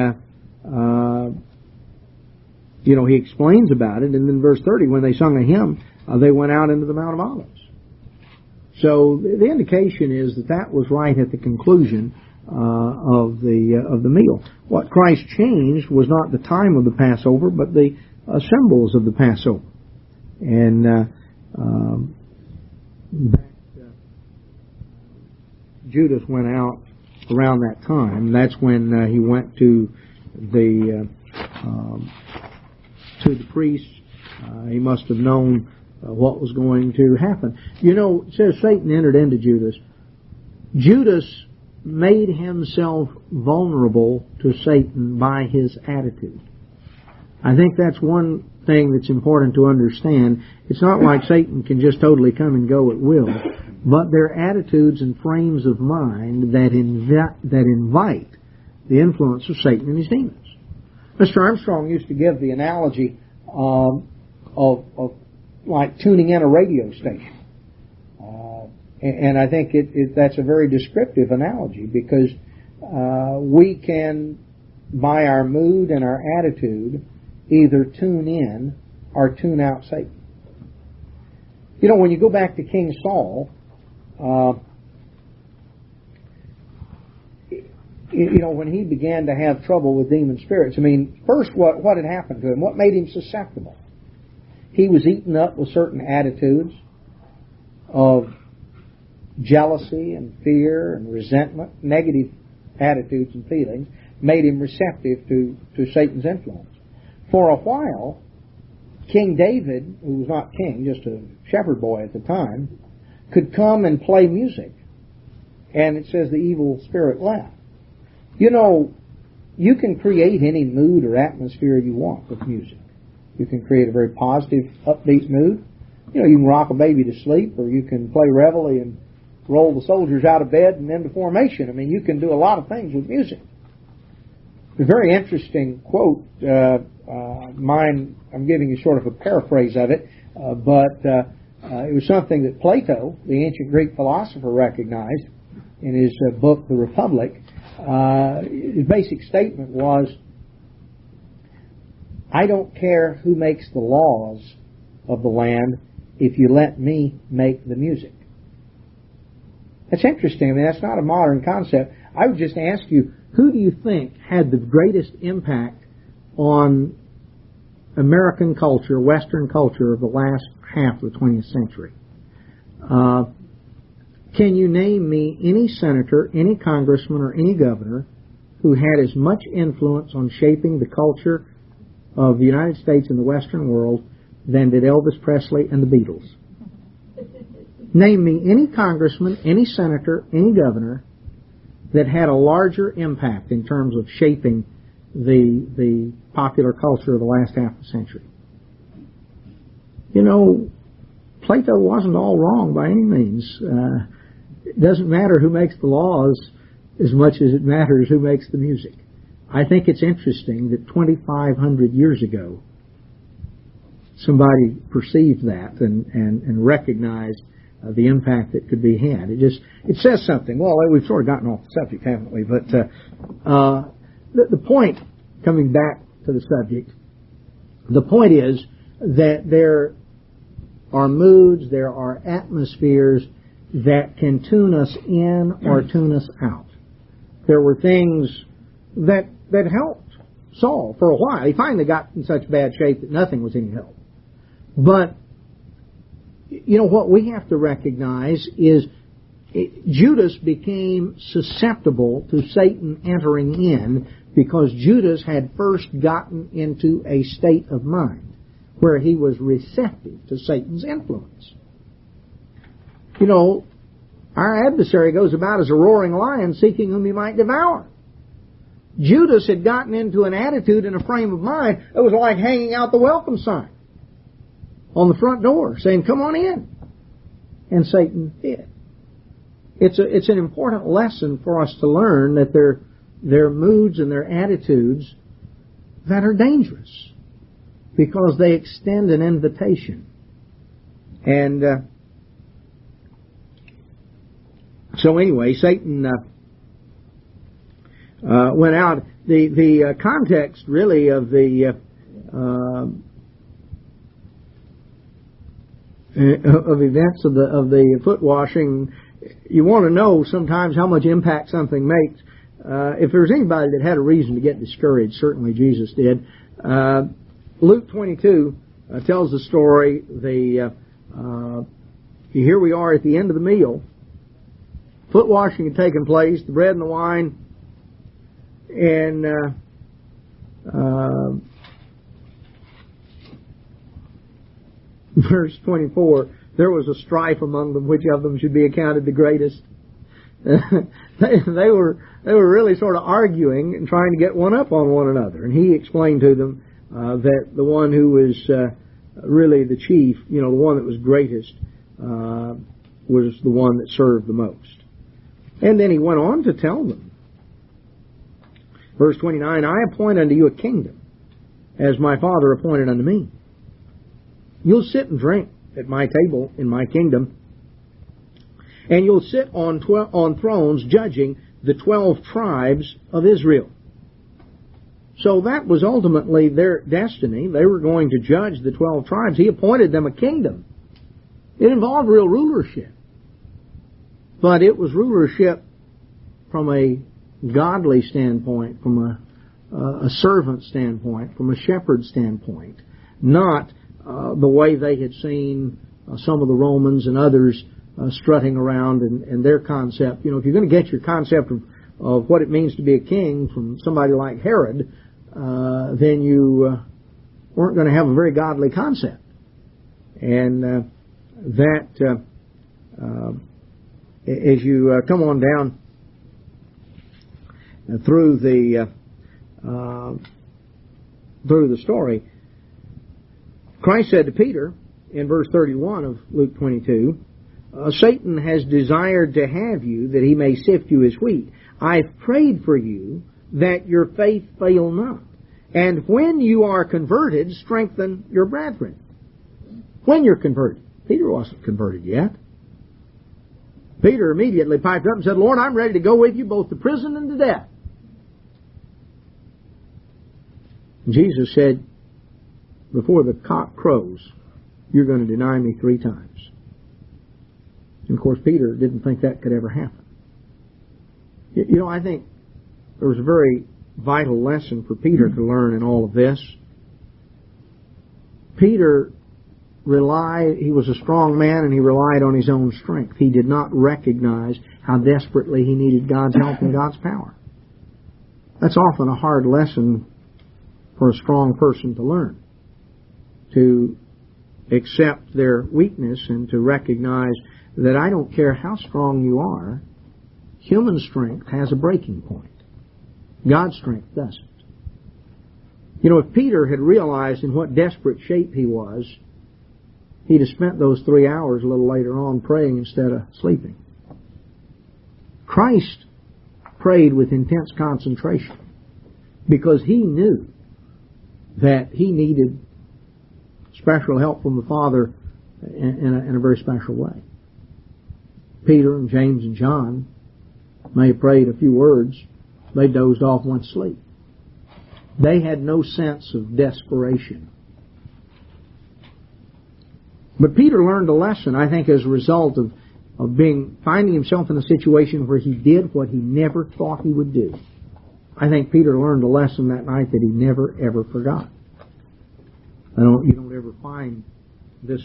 he explains about it, and then verse 30, when they sung a hymn, they went out into the Mount of Olives. So the indication is that was right at the conclusion of the meal. What Christ changed was not the time of the Passover, but the symbols of the Passover. And Judas went out around that time. That's when he went to the priests. He must have known what was going to happen. It says Satan entered into Judas. Judas made himself vulnerable to Satan by his attitude. I think that's one thing that's important to understand. It's not like Satan can just totally come and go at will, but their attitudes and frames of mind that invite the influence of Satan and his demons. Mr. Armstrong used to give the analogy of like tuning in a radio station. And I think that's a very descriptive analogy, because we can, by our mood and our attitude, either tune in or tune out Satan. When you go back to King Saul, when he began to have trouble with demon spirits, first what had happened to him? What made him susceptible? He was eaten up with certain attitudes of jealousy and fear and resentment, negative attitudes and feelings, made him receptive to Satan's influence. For a while, King David, who was not king, just a shepherd boy at the time, could come and play music. And it says the evil spirit left. You can create any mood or atmosphere you want with music. You can create a very positive, upbeat mood. You can rock a baby to sleep, or you can play reveille and roll the soldiers out of bed and into formation. You can do a lot of things with music. A very interesting quote, mine, I'm giving you sort of a paraphrase of it, but it was something that Plato, the ancient Greek philosopher, recognized in his book, The Republic. His basic statement was, I don't care who makes the laws of the land if you let me make the music. That's interesting. That's not a modern concept. I would just ask you, who do you think had the greatest impact on American culture, Western culture of the last half of the 20th century? Can you name me any senator, any congressman, or any governor who had as much influence on shaping the culture of the United States and the Western world than did Elvis Presley and the Beatles? Name me any congressman, any senator, any governor that had a larger impact in terms of shaping the popular culture of the last half of the century. You know, Plato wasn't all wrong by any means. It doesn't matter who makes the laws as much as it matters who makes the music. I think it's interesting that 2,500 years ago, somebody perceived that and recognized the impact that could be had. It says something. Well, we've sort of gotten off the subject, haven't we? But the point, coming back to the subject, the point is that there are moods, there are atmospheres that can tune us in or tune us out. There were things that helped Saul for a while. He finally got in such bad shape that nothing was any help. But, you know, what we have to recognize is Judas became susceptible to Satan entering in because Judas had first gotten into a state of mind where he was receptive to Satan's influence. You know, our adversary goes about as a roaring lion seeking whom he might devour. Judas had gotten into an attitude and a frame of mind that was like hanging out the welcome sign on the front door saying, "Come on in." And Satan did. It's an important lesson for us to learn that there are moods and there are attitudes that are dangerous because they extend an invitation. And so anyway, Satan went out. The context really of the of events of the foot washing, you want to know sometimes how much impact something makes. If there's anybody that had a reason to get discouraged, certainly Jesus did. Luke 22 tells the story. Here we are at the end of the meal. Foot washing had taken place, the bread and the wine, and verse 24, there was a strife among them, which of them should be accounted the greatest. They were really sort of arguing and trying to get one up on one another. And he explained to them that the one who was really the chief, you know, the one that was greatest, was the one that served the most. And then he went on to tell them, verse 29, I appoint unto you a kingdom, as my Father appointed unto me. You'll sit and drink at my table in my kingdom, and you'll sit on thrones judging the 12 tribes of Israel. So that was ultimately their destiny. They were going to judge the 12 tribes. He appointed them a kingdom. It involved real rulership. But it was rulership from a godly standpoint, from a servant standpoint, from a shepherd standpoint, not the way they had seen some of the Romans and others strutting around and their concept. You know, if you're going to get your concept of what it means to be a king from somebody like Herod, then you weren't going to have a very godly concept. And as you come on down through the story, Christ said to Peter in verse 31 of Luke 22, Satan has desired to have you that he may sift you as wheat. I've prayed for you that your faith fail not. And when you are converted, strengthen your brethren. When you're converted. Peter wasn't converted yet. Peter immediately piped up and said, Lord, I'm ready to go with you both to prison and to death. And Jesus said, before the cock crows, you're going to deny me 3 times. And of course, Peter didn't think that could ever happen. You know, I think there was a very vital lesson for Peter to learn in all of this. Peter he was a strong man and he relied on his own strength. He did not recognize how desperately he needed God's help and God's power. That's often a hard lesson for a strong person to learn. To accept their weakness and to recognize that I don't care how strong you are, Human strength has a breaking point. God's strength doesn't. You know, if Peter had realized in what desperate shape he was, he'd have spent those 3 hours a little later on praying instead of sleeping. Christ prayed with intense concentration because he knew that he needed special help from the Father in a very special way. Peter and James and John may have prayed a few words. They dozed off and went to sleep. They had no sense of desperation. But Peter learned a lesson, I think, as a result of finding himself in a situation where he did what he never thought he would do. I think Peter learned a lesson that night that he never, ever forgot. You don't ever find this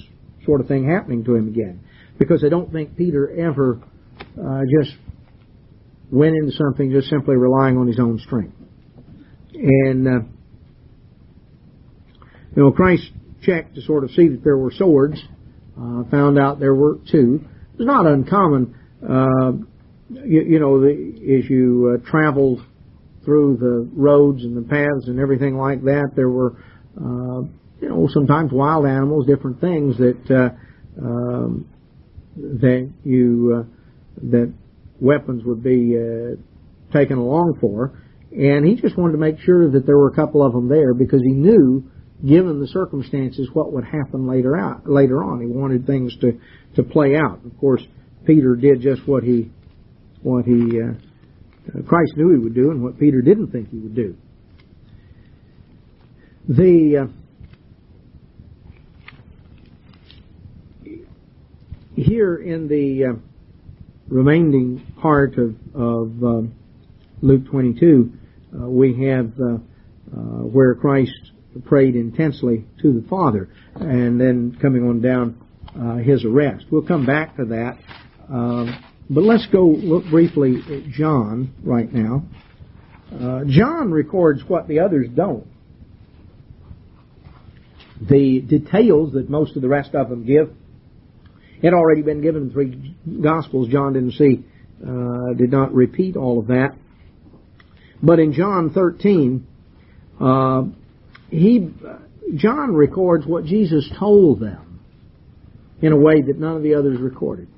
sort of thing happening to him again. Because I don't think Peter ever just went into something just simply relying on his own strength. And, Christ checked to sort of see that there were swords, found out there were 2. It's not uncommon, as you traveled through the roads and the paths and everything like that, there were, sometimes wild animals, different things that weapons would be taken along for. And he just wanted to make sure that there were a couple of them there because he knew, given the circumstances, what would happen later on. He wanted things to play out. Of course, Peter did just what Christ knew he would do and what Peter didn't think he would do. Here in the remaining part of Luke 22, we have where Christ prayed intensely to the Father, and then coming on down his arrest. We'll come back to that, but let's go look briefly at John right now. John records what the others don't. The details that most of the rest of them give had already been given in 3 Gospels. John did not repeat all of that. But in John 13, John records what Jesus told them in a way that none of the others recorded.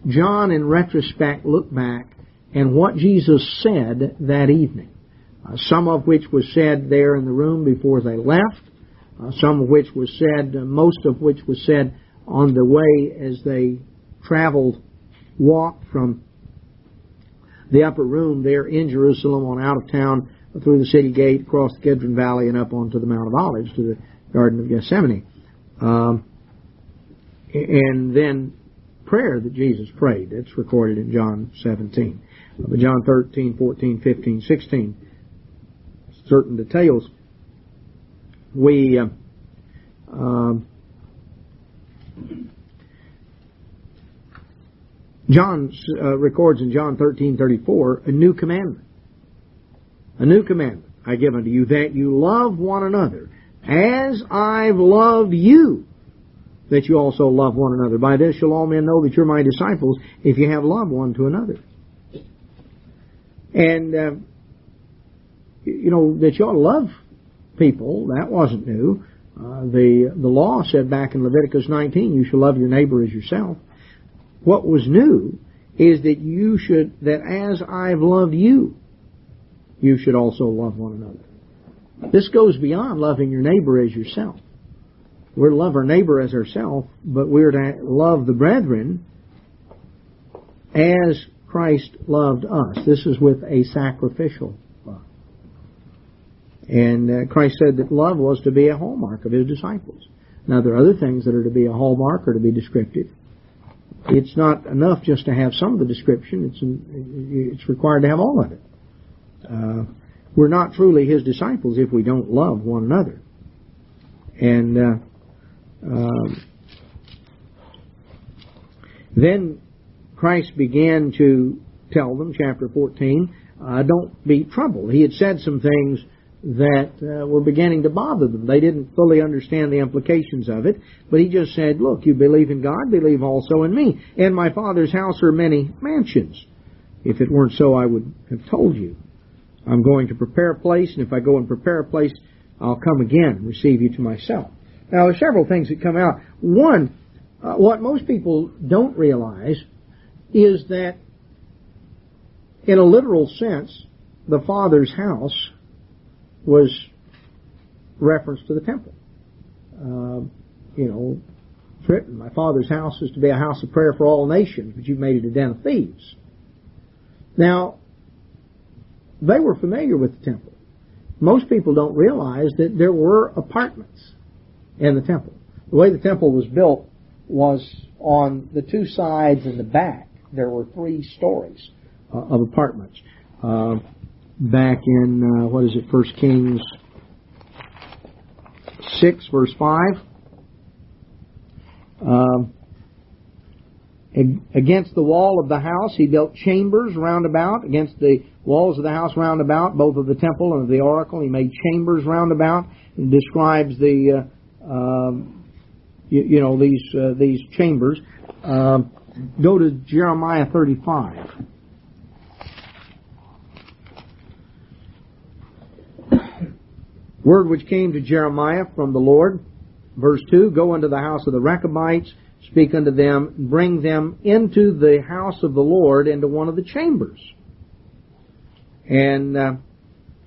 John, in retrospect, looked back and what Jesus said that evening, some of which was said there in the room before they left, some of which was said, most of which was said on the way as they walked from the upper room there in Jerusalem on out of town through the city gate, across the Kidron Valley, and up onto the Mount of Olives to the Garden of Gethsemane. And then prayer that Jesus prayed. It's recorded in John 17. But John 13, 14, 15, 16, certain details. John records in John 13:34 a new commandment. A new commandment I give unto you, that you love one another as I've loved you, that you also love one another. By this shall all men know that you're my disciples, if you have love one to another. And, that you ought to love people, that wasn't new. The law said back in Leviticus 19, you shall love your neighbor as yourself. What was new is that as I've loved you, you should also love one another. This goes beyond loving your neighbor as yourself. We're to love our neighbor as ourselves, but we're to love the brethren as Christ loved us. This is with a sacrificial love. And Christ said that love was to be a hallmark of His disciples. Now, there are other things that are to be a hallmark or to be descriptive. It's not enough just to have some of the description. It's required to have all of it. We're not truly His disciples if we don't love one another. And then Christ began to tell them, chapter 14, don't be troubled. He had said some things that were beginning to bother them. They didn't fully understand the implications of it, but He just said, look, you believe in God, believe also in me. In my Father's house are many mansions. If it weren't so, I would have told you. I'm going to prepare a place, and if I go and prepare a place, I'll come again and receive you to myself. Now, there's several things that come out. One, what most people don't realize is that in a literal sense, the Father's house was reference to the temple. It's written, my Father's house is to be a house of prayer for all nations, but you've made it a den of thieves. Now, they were familiar with the temple. Most people don't realize that there were apartments in the temple. The way the temple was built was on the two sides and the back. There were 3 stories of apartments. Back in, 1 Kings 6, verse 5. Against the wall of the house he built chambers round about. Against the walls of the house round about, both of the temple and of the oracle, he made chambers round about. It describes the these chambers. Go to Jeremiah 35. Word which came to Jeremiah from the Lord, verse 2, go unto the house of the Rechabites, speak unto them, bring them into the house of the Lord, into one of the chambers. And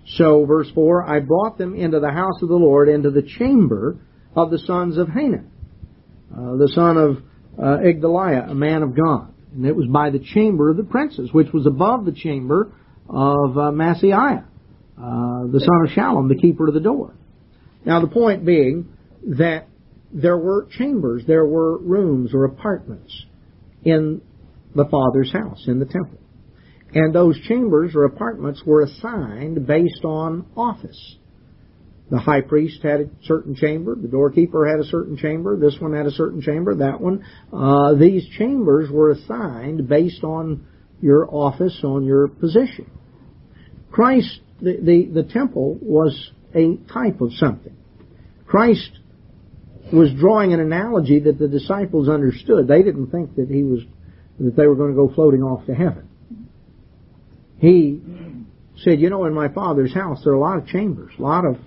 so, verse 4, I brought them into the house of the Lord, into the chamber of the sons of Hanan, the son of Igdaliah, a man of God. And it was by the chamber of the princes, which was above the chamber of Maaseiah, the son of Shallum, the keeper of the door. Now, the point being that there were chambers, there were rooms or apartments in the Father's house, in the temple. And those chambers or apartments were assigned based on office. The high priest had a certain chamber, the doorkeeper had a certain chamber, this one had a certain chamber, that one. These chambers were assigned based on your office, on your position. Christ, the temple was a type of something. Christ was drawing an analogy that the disciples understood. They didn't think that they were going to go floating off to heaven. He said, in my Father's house there are a lot of chambers, a lot of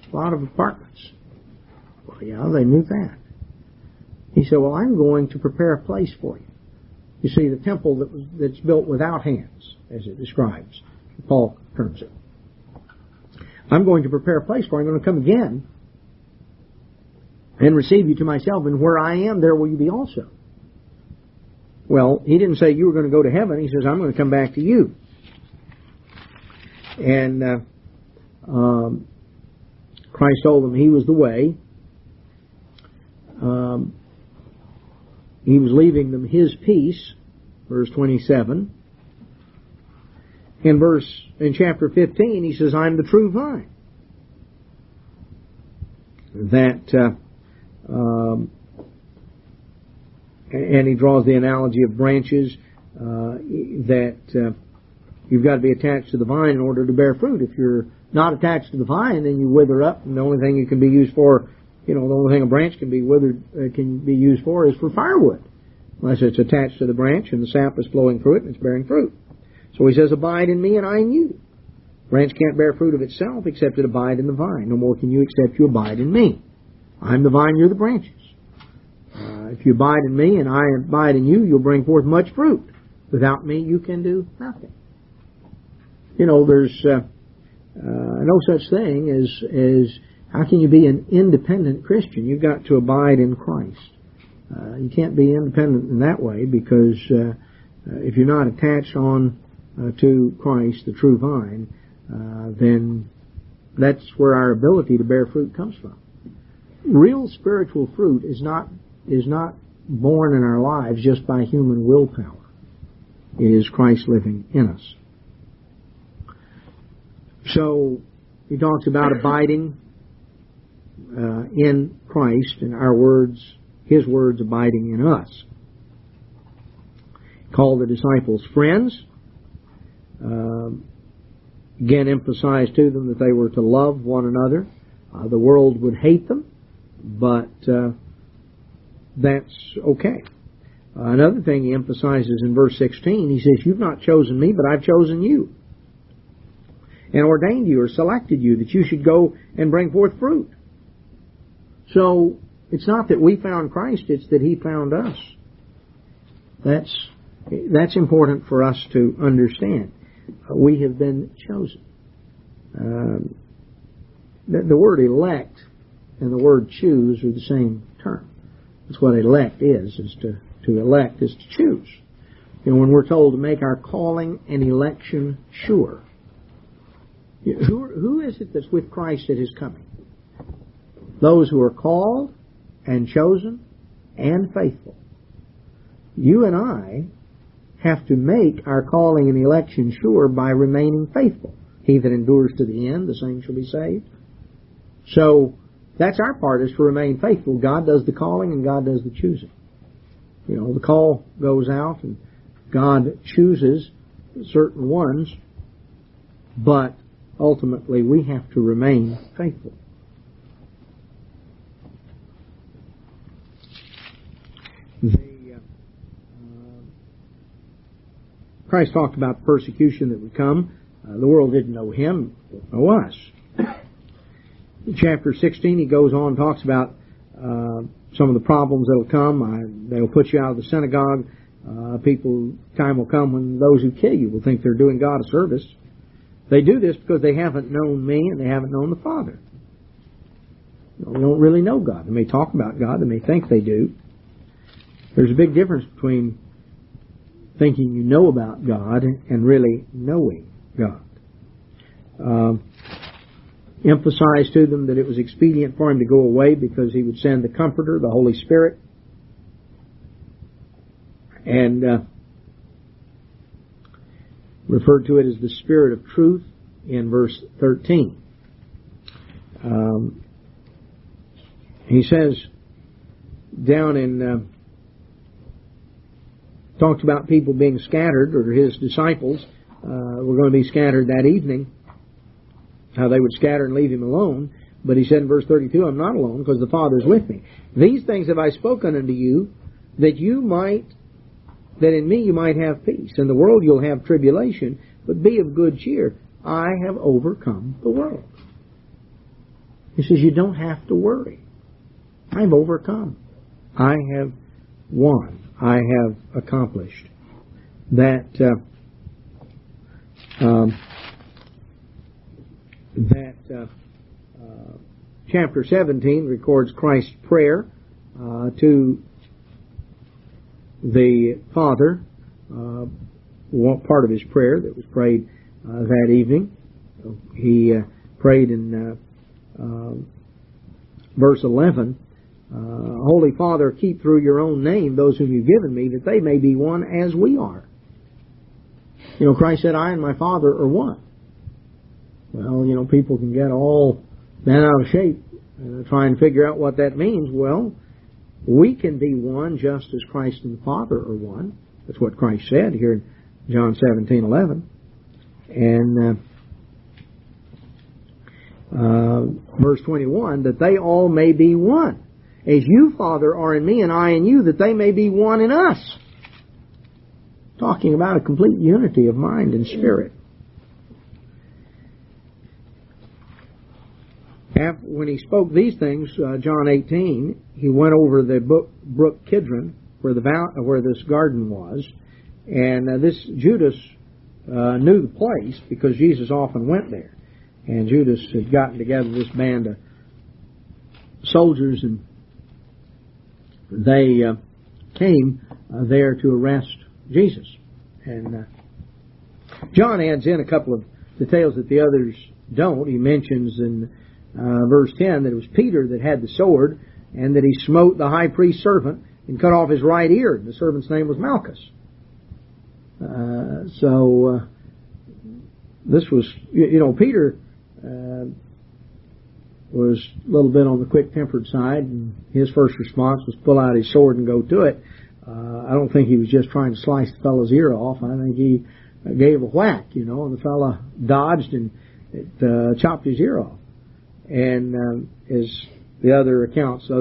apartments. Well, yeah, they knew that. He said, well, I'm going to prepare a place for you. You see, the temple that's built without hands, as it describes, Paul terms it. I'm going to prepare a place for you. I'm going to come again and receive you to myself, and where I am, there will you be also. Well, he didn't say you were going to go to heaven. He says, I'm going to come back to you. And Christ told them he was the way. He was leaving them his peace, verse 27. In chapter 15, he says, I'm the true vine. And he draws the analogy of branches, that you've got to be attached to the vine in order to bear fruit. If you're not attached to the vine, then you wither up, and the only thing you can be used for, the only thing a branch can be used for is for firewood, unless it's attached to the branch and the sap is flowing through it and it's bearing fruit. So he says, abide in me and I in you. Branch can't bear fruit of itself except it abide in the vine. No more can you except you abide in me. I'm the vine, you're the branches. If you abide in me and I abide in you, you'll bring forth much fruit. Without me, you can do nothing. There's no such thing as how can you be an independent Christian? You've got to abide in Christ. You can't be independent in that way, because if you're not attached to Christ, the true vine, then that's where our ability to bear fruit comes from. Real spiritual fruit is not born in our lives just by human willpower. It is Christ living in us. So he talks about abiding in Christ, and his words abiding in us. Call the disciples friends. Again, emphasize to them that they were to love one another. The world would hate them, but that's okay. Another thing he emphasizes in verse 16, he says, you've not chosen me, but I've chosen you, and ordained you or selected you that you should go and bring forth fruit. So it's not that we found Christ, it's that he found us. That's important for us to understand. We have been chosen. The word elect and the word choose are the same term. That's what elect is to elect is to choose. When we're told to make our calling and election sure. Who is it that's with Christ at his coming? Those who are called and chosen and faithful. You and I have to make our calling and election sure by remaining faithful. He that endures to the end, the same shall be saved. So that's our part, is to remain faithful. God does the calling and God does the choosing. The call goes out and God chooses certain ones, but ultimately we have to remain faithful. Christ talked about the persecution that would come. The world didn't know him, didn't know us. In chapter 16, he goes on and talks about some of the problems that will come. They'll put you out of the synagogue. Time will come when those who kill you will think they're doing God a service. They do this because they haven't known me and they haven't known the Father. They don't really know God. They may talk about God. They may think they do. There's a big difference between thinking you know about God and really knowing God. Emphasized to them that it was expedient for him to go away because he would send the Comforter, the Holy Spirit. And referred to it as the Spirit of Truth in verse 13. He says down in talked about people being scattered, or his disciples were going to be scattered that evening, how they would scatter and leave him alone. But he said in verse 32, I'm not alone, because the Father is with me. These things have I spoken unto you, that in me you might have peace. In the world you'll have tribulation, but be of good cheer. I have overcome the world. He says you don't have to worry. I've overcome. I have won. I have accomplished. Chapter 17 records Christ's prayer to the Father. Part of his prayer that was prayed that evening. He prayed in verse 11, Holy Father, keep through your own name those whom you've given me, that they may be one as we are. Christ said, I and my Father are one. Well, people can get all bent out of shape and try and figure out what that means. Well, we can be one just as Christ and the Father are one. That's what Christ said here in John 17:11. And verse 21, that they all may be one. As you, Father, are in me and I in you, that they may be one in us. Talking about a complete unity of mind and spirit. When he spoke these things, John 18, he went over the brook Kidron, where this garden was, and this Judas knew the place because Jesus often went there, and Judas had gotten together this band of soldiers, and they came there to arrest Jesus. And John adds in a couple of details that the others don't. He mentions in verse 10 that it was Peter that had the sword, and that he smote the high priest's servant and cut off his right ear. And the servant's name was Malchus. This was, Peter was a little bit on the quick-tempered side, and his first response was pull out his sword and go to it. I don't think he was just trying to slice the fellow's ear off. I think he gave a whack, and the fellow dodged and it chopped his ear off. And as the other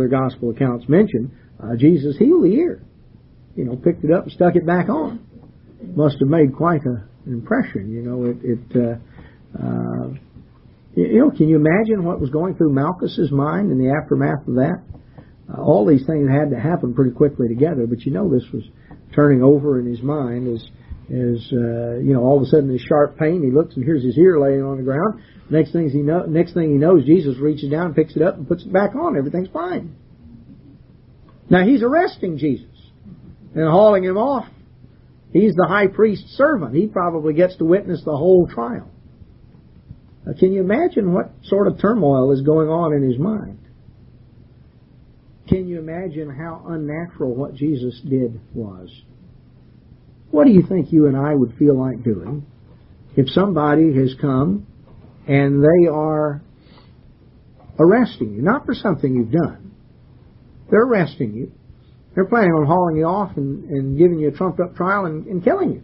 gospel accounts mention, Jesus healed the ear. picked it up and stuck it back on. Must have made quite an impression. Can you imagine what was going through Malchus's mind in the aftermath of that? All these things had to happen pretty quickly together, but this was turning over in his mind as all of a sudden, this sharp pain, he looks and hears his ear laying on the ground. Next thing he knows, Jesus reaches down, picks it up, and puts it back on. Everything's fine. Now, he's arresting Jesus and hauling him off. He's the high priest's servant. He probably gets to witness the whole trial. Can you imagine what sort of turmoil is going on in his mind? Can you imagine how unnatural what Jesus did was? What do you think you and I would feel like doing if somebody has come and they are arresting you? Not for something you've done. They're arresting you. They're planning on hauling you off and giving you a trumped-up trial and killing you.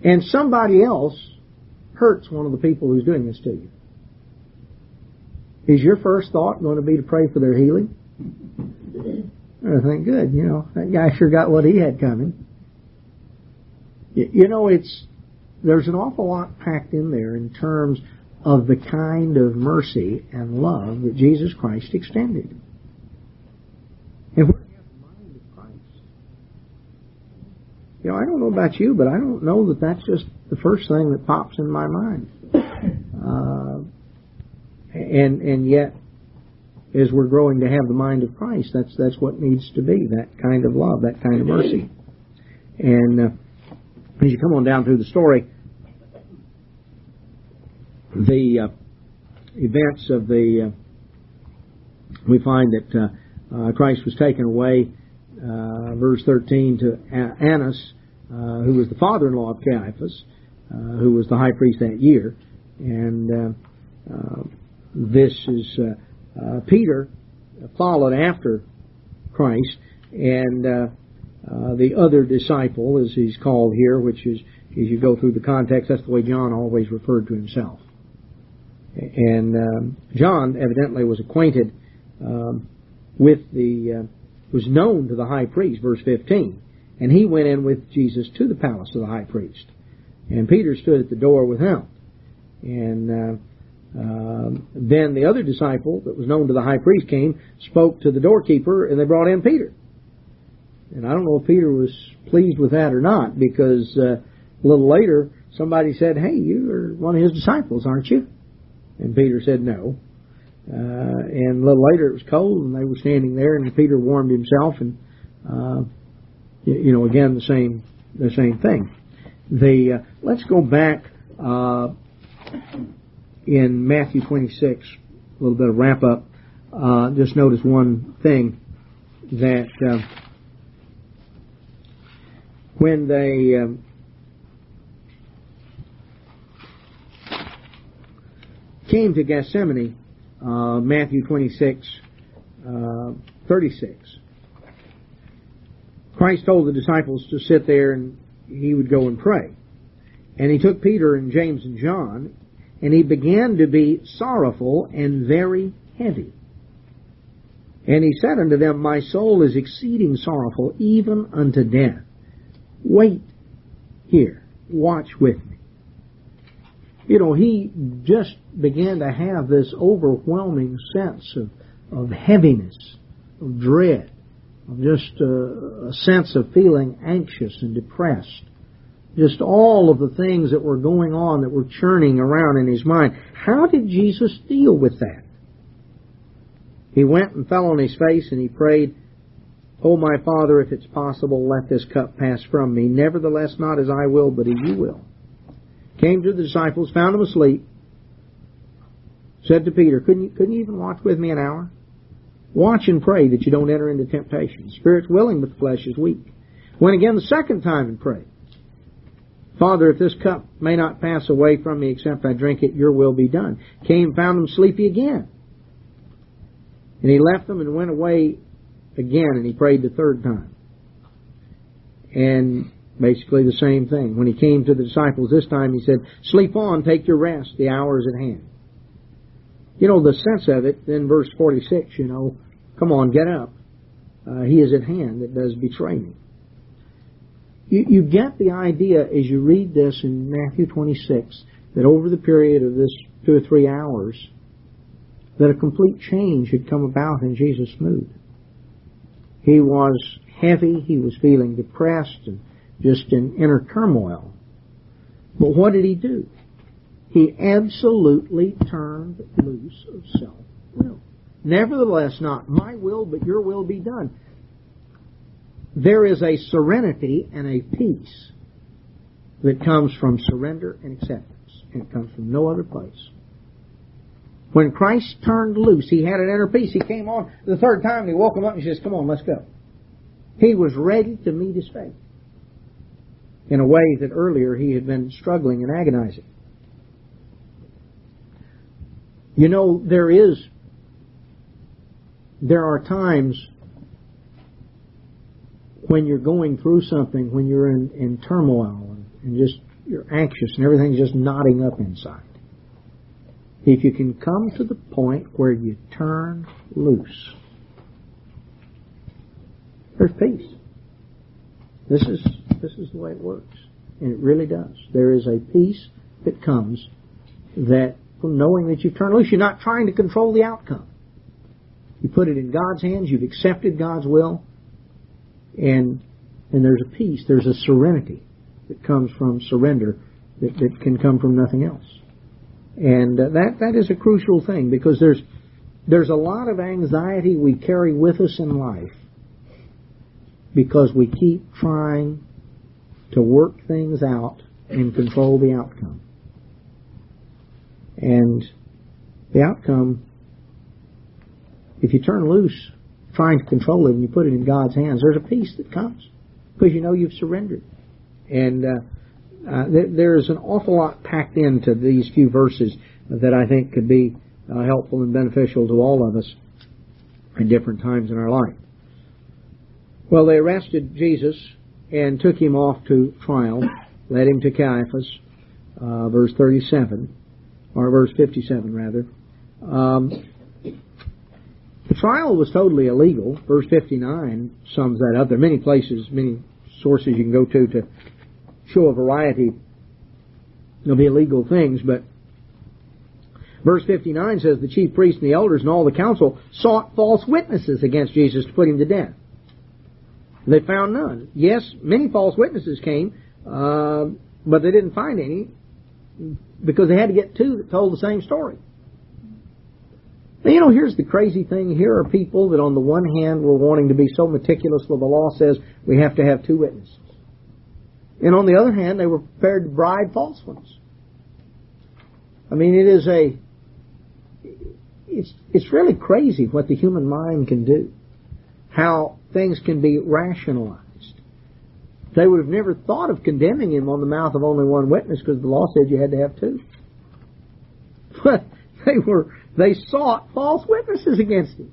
And somebody else hurts one of the people who's doing this to you. Is your first thought going to be to pray for their healing? I think, good, that guy sure got what he had coming. There's an awful lot packed in there in terms of the kind of mercy and love that Jesus Christ extended. And we're to have the mind of Christ. I don't know about you, but I don't know that that's just the first thing that pops in my mind. And yet, as we're growing to have the mind of Christ, that's what needs to be, that kind of love, that kind of mercy. And as you come on down through the story, the events of we find that Christ was taken away, verse 13, to Annas, who was the father-in-law of Caiaphas, who was the high priest that year. And this is Peter followed after Christ, and the other disciple, as he's called here, which is, as you go through the context, that's the way John always referred to himself. And John evidently was acquainted was known to the high priest, verse 15, and he went in with Jesus to the palace of the high priest. And Peter stood at the door with him. And then the other disciple that was known to the high priest came, spoke to the doorkeeper, and they brought in Peter. And I don't know if Peter was pleased with that or not, because a little later somebody said, "Hey, you are one of his disciples, aren't you?" And Peter said no. And a little later it was cold, and they were standing there, and Peter warmed himself, and again the same thing. Let's go back in Matthew 26, a little bit of wrap up. Just notice one thing, that when they came to Gethsemane, Matthew 26, 36, Christ told the disciples to sit there and he would go and pray. And he took Peter and James and John, and he began to be sorrowful and very heavy. And he said unto them, My soul is exceeding sorrowful, even unto death. Wait here, watch with me. He just began to have this overwhelming sense of heaviness, of dread, of just a sense of feeling anxious and depressed. Just all of the things that were going on, that were churning around in his mind. How did Jesus deal with that? He went and fell on his face and he prayed, O my Father, if it's possible, let this cup pass from me. Nevertheless, not as I will, but as you will. Came to the disciples, found them asleep. Said to Peter, couldn't you even watch with me an hour? Watch and pray that you don't enter into temptation. The spirit's willing, but the flesh is weak. Went again the second time and prayed. Father, if this cup may not pass away from me except I drink it, your will be done. Came, found them sleepy again. And he left them and went away again, and he prayed the third time. And basically the same thing. When he came to the disciples this time, he said, Sleep on, take your rest, the hour is at hand. The sense of it, in verse 46, come on, get up. he is at hand that does betray me. You get the idea as you read this in Matthew 26 that over the period of this 2 or 3 hours that a complete change had come about in Jesus' mood. He was heavy, he was feeling depressed and just in inner turmoil. But what did he do? He absolutely turned loose of self-will. Nevertheless, not my will, but your will be done. There is a serenity and a peace that comes from surrender and acceptance. And it comes from no other place. When Christ turned loose, he had an inner peace. He came on the third time and he woke him up and he says, come on, let's go. He was ready to meet his fate in a way that earlier he had been struggling and agonizing. You know, there are times when you're going through something, when you're in turmoil and just you're anxious and everything's just knotting up inside. If you can come to the point where you turn loose, there's peace. This is the way it works. And it really does. There is a peace that comes that from knowing that you've turned loose. You're not trying to control the outcome. You put it in God's hands. You've accepted God's will. And there's a peace. There's a serenity that comes from surrender that can come from nothing else. And that is a crucial thing, because there's a lot of anxiety we carry with us in life because we keep trying to work things out and control the outcome. And the outcome, if you turn loose trying to control it and you put it in God's hands, there's a peace that comes because you know you've surrendered. And there's an awful lot packed into these few verses that I think could be helpful and beneficial to all of us at different times in our life. Well, they arrested Jesus and took him off to trial, led him to Caiaphas, verse 37, or verse 57 rather. The trial was totally illegal. Verse 59 sums that up. There are many places, many sources you can go to show a variety of illegal things, but verse 59 says the chief priests and the elders and all the council sought false witnesses against Jesus to put him to death. They found none. Yes, many false witnesses came, but they didn't find any because they had to get two that told the same story. Now, you know, here's the crazy thing. Here are people that on the one hand were wanting to be so meticulous, well, the law says we have to have two witnesses. And on the other hand, they were prepared to bribe false ones. I mean, it's really crazy what the human mind can do. How things can be rationalized. They would have never thought of condemning him on the mouth of only one witness because the law said you had to have two. But they sought false witnesses against him.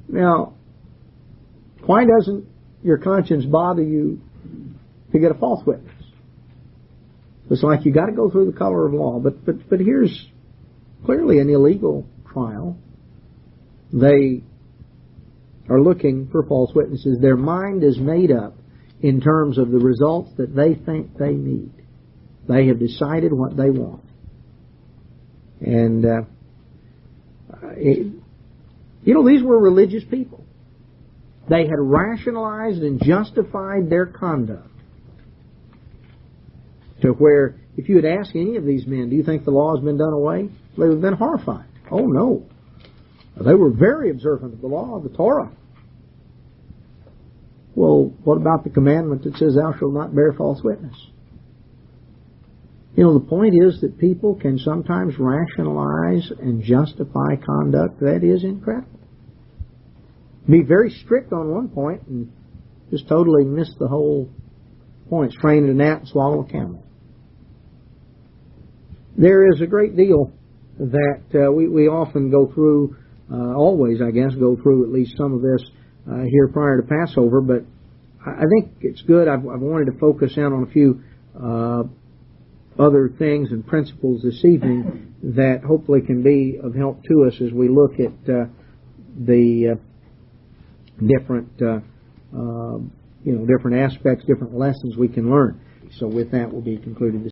Now, why doesn't your conscience bother you to get a false witness? It's like you got to go through the color of law. But here's clearly an illegal trial. They are looking for false witnesses. Their mind is made up in terms of the results that they think they need. They have decided what they want. And, these were religious people. They had rationalized and justified their conduct to where if you had asked any of these men, do you think the law has been done away? They would have been horrified. Oh, no. They were very observant of the law, of the Torah. Well, what about the commandment that says thou shalt not bear false witness? You know, the point is that people can sometimes rationalize and justify conduct that is incredible. Be very strict on one point and just totally miss the whole point. Strain a gnat and swallow a camel. There is a great deal that we often go through, always, I guess, go through at least some of this here prior to Passover, but I think it's good. I've wanted to focus in on a few other things and principles this evening that hopefully can be of help to us as we look at the different, different aspects, different lessons we can learn. So with that, we'll be concluded this